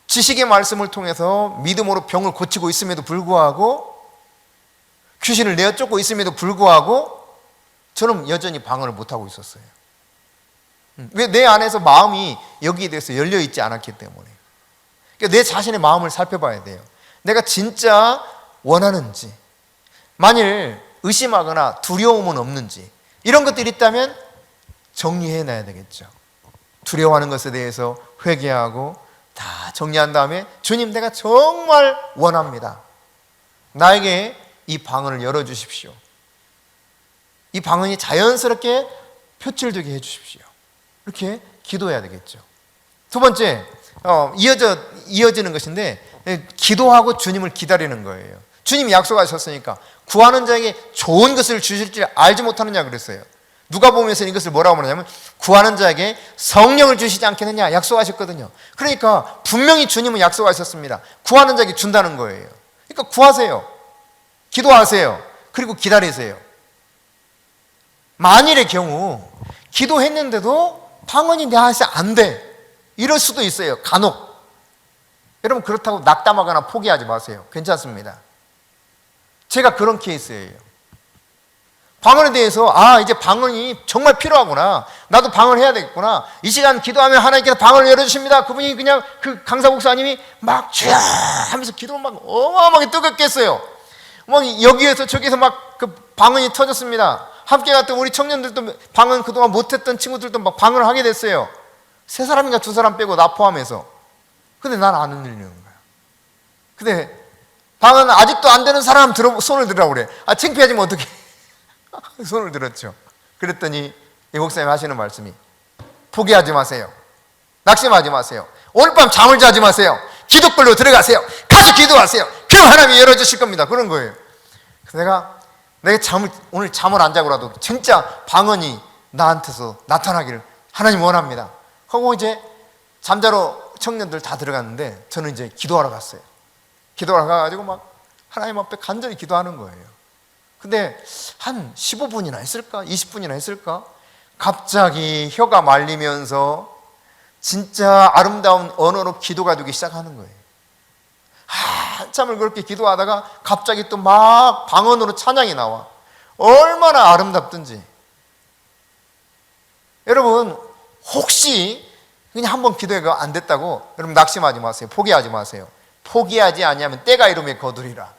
지식의 말씀을 통해서 믿음으로 병을 고치고 있음에도 불구하고, 귀신을 내어 쫓고 있음에도 불구하고 저는 여전히 방언을 못하고 있었어요. 왜? 내 안에서 마음이 여기에 대해서 열려있지 않았기 때문에. 그러니까 내 자신의 마음을 살펴봐야 돼요. 내가 진짜 원하는지, 만일 의심하거나 두려움은 없는지, 이런 것들이 있다면 정리해놔야 되겠죠. 두려워하는 것에 대해서 회개하고 다 정리한 다음에, 주님, 내가 정말 원합니다. 나에게 이 방언을 열어주십시오. 이 방언이 자연스럽게 표출되게 해주십시오. 이렇게 기도해야 되겠죠. 두 번째, 이어지는 것인데, 기도하고 주님을 기다리는 거예요. 주님이 약속하셨으니까 구하는 자에게 좋은 것을 주실 줄 알지 못하느냐 그랬어요. 누가복음에서는 이것을 뭐라고 말하냐면 구하는 자에게 성령을 주시지 않겠느냐 약속하셨거든요. 그러니까 분명히 주님은 약속하셨습니다. 구하는 자에게 준다는 거예요. 그러니까 구하세요. 기도하세요. 그리고 기다리세요. 만일의 경우 기도했는데도 방언이 나와서 안 돼, 이럴 수도 있어요. 간혹. 여러분, 그렇다고 낙담하거나 포기하지 마세요. 괜찮습니다. 제가 그런 케이스예요. 방언에 대해서 이제 방언이 정말 필요하구나, 나도 방언을 해야 되겠구나, 이 시간 기도하면 하나님께서 방언을 열어주십니다. 그분이 그냥 그 강사 목사님이 막 주야 하면서 기도를 막 어마어마하게 뜨겁게 했어요. 막 여기에서 저기에서 막 그 방언이 터졌습니다. 함께 갔던 우리 청년들도, 방언 그동안 못했던 친구들도 막 방언을 하게 됐어요. 3사람인가 2사람 빼고 나 포함해서. 근데 난 안 흔들리는 거야. 근데 방언 아직도 안 되는 사람 손을 들으라고 그래. 창피하지면 어떡해. 손을 들었죠. 그랬더니 이 목사님 하시는 말씀이, 포기하지 마세요. 낙심하지 마세요. 오늘 밤 잠을 자지 마세요. 기도걸로 들어가세요. 가서 기도하세요. 그럼 하나님이 열어주실 겁니다. 그런 거예요. 그래서 내가 오늘 잠을 안 자고라도 진짜 방언이 나한테서 나타나기를 하나님 원합니다 하고 이제 잠자러 청년들 다 들어갔는데 저는 이제 기도하러 갔어요. 기도하러 가가지고 막 하나님 앞에 간절히 기도하는 거예요. 근데 한 15분이나 했을까? 20분이나 했을까? 갑자기 혀가 말리면서 진짜 아름다운 언어로 기도가 되기 시작하는 거예요. 한참을 그렇게 기도하다가 갑자기 또 막 방언으로 찬양이 나와. 얼마나 아름답든지. 여러분, 혹시 그냥 한번 기도해가 안 됐다고 여러분 낙심하지 마세요. 포기하지 마세요. 포기하지 아니하면 때가 이름에 거두리라.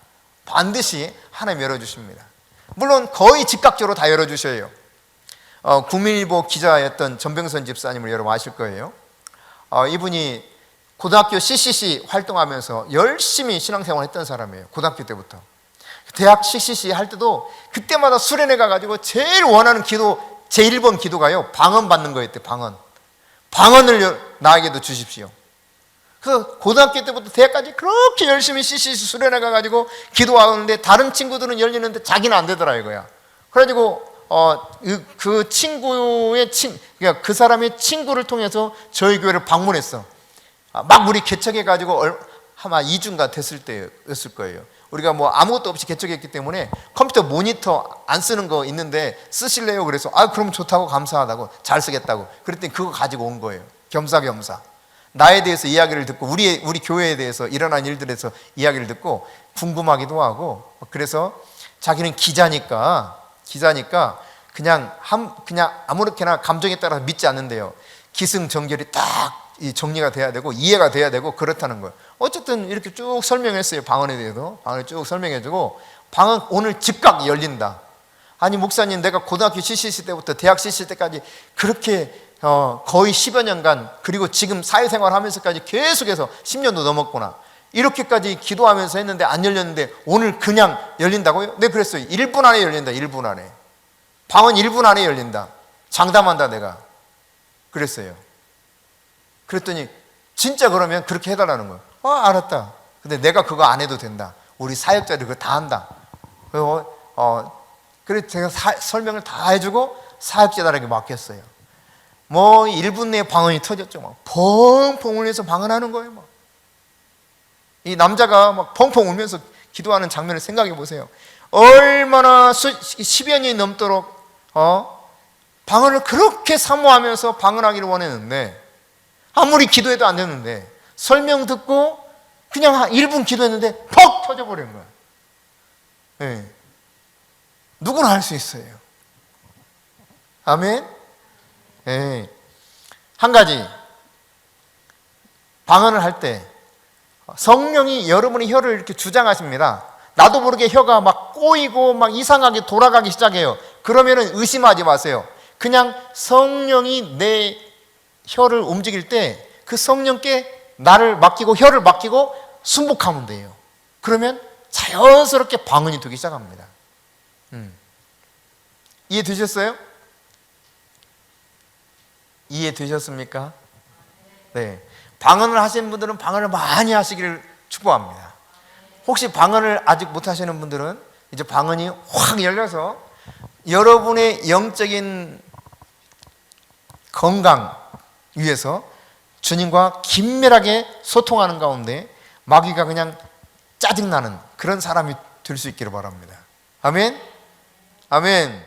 반드시 하나님 열어주십니다. 물론 거의 즉각적으로 다 열어주셔요. 국민일보 기자였던 전병선 집사님을 여러분 아실 거예요. 이분이 고등학교 CCC 활동하면서 열심히 신앙생활을 했던 사람이에요. 고등학교 때부터. 대학 CCC 할 때도 그때마다 수련회 가가지고 제일 원하는 기도, 제1번 기도가요, 방언 받는 거였대. 방언을 나에게도 주십시오. 그래서 고등학교 때부터 대학까지 그렇게 열심히 CCC 수련회 가가지고 기도하는데 다른 친구들은 열리는데 자기는 안 되더라 이거야. 그래가지고 그 친구의 그러니까 그 사람의 친구를 통해서 저희 교회를 방문했어. 막 우리 개척해가지고 아마 2주인가 됐을 때였을 거예요. 우리가 뭐 아무것도 없이 개척했기 때문에 컴퓨터 모니터 안 쓰는 거 있는데 쓰실래요? 그래서 그럼 좋다고, 감사하다고, 잘 쓰겠다고. 그랬더니 그거 가지고 온 거예요. 겸사겸사. 나에 대해서 이야기를 듣고 우리 교회에 대해서 일어난 일들에서 이야기를 듣고 궁금하기도 하고. 그래서 자기는 기자니까 그냥 아무렇게나 감정에 따라서 믿지 않는데요. 기승전결이 딱 정리가 돼야 되고 이해가 돼야 되고 그렇다는 거예요. 어쨌든 이렇게 쭉 설명했어요. 방언에 대해서. 방언을 쭉 설명해주고, 방언 오늘 즉각 열린다. 아니 목사님, 내가 고등학교 CCC 때부터 대학 CCC 때까지 그렇게 거의 10여 년간, 그리고 지금 사회생활 하면서까지 계속해서 10년도 넘었구나, 이렇게까지 기도하면서 했는데 안 열렸는데 오늘 그냥 열린다고요? 네, 그랬어요. 1분 안에 열린다. 1분 안에. 방언 1분 안에 열린다. 장담한다 내가. 그랬어요. 그랬더니 진짜 그러면 그렇게 해달라는 거예요. 알았다. 근데 내가 그거 안 해도 된다. 우리 사역자들 그거 다 한다. 그래서 제가 설명을 다 해주고 사역자들에게 맡겼어요. 뭐 1분 내에 방언이 터졌죠. 막 펑펑 울면서 방언하는 거예요. 막. 이 남자가 막 펑펑 울면서 기도하는 장면을 생각해 보세요. 얼마나 10여 년이 넘도록 방언을 그렇게 사모하면서 방언하기를 원했는데, 아무리 기도해도 안 되는데, 설명 듣고 그냥 한 1분 기도했는데 퍽 터져버린 거야. 네. 누구나 할 수 있어요. 아멘. 네. 한 가지, 방언을 할 때 성령이 여러분의 혀를 이렇게 주장하십니다. 나도 모르게 혀가 막 꼬이고 막 이상하게 돌아가기 시작해요. 그러면은 의심하지 마세요. 그냥 성령이 내 혀를 움직일 때 그 성령께 나를 맡기고 혀를 맡기고 순복하면 돼요. 그러면 자연스럽게 방언이 되기 시작합니다. 이해되셨어요? 이해되셨습니까? 네. 방언을 하시는 분들은 방언을 많이 하시기를 축복합니다. 혹시 방언을 아직 못 하시는 분들은 이제 방언이 확 열려서 여러분의 영적인 건강 위해서 주님과 긴밀하게 소통하는 가운데 마귀가 그냥 짜증나는 그런 사람이 될 수 있기를 바랍니다. 아멘? 아멘.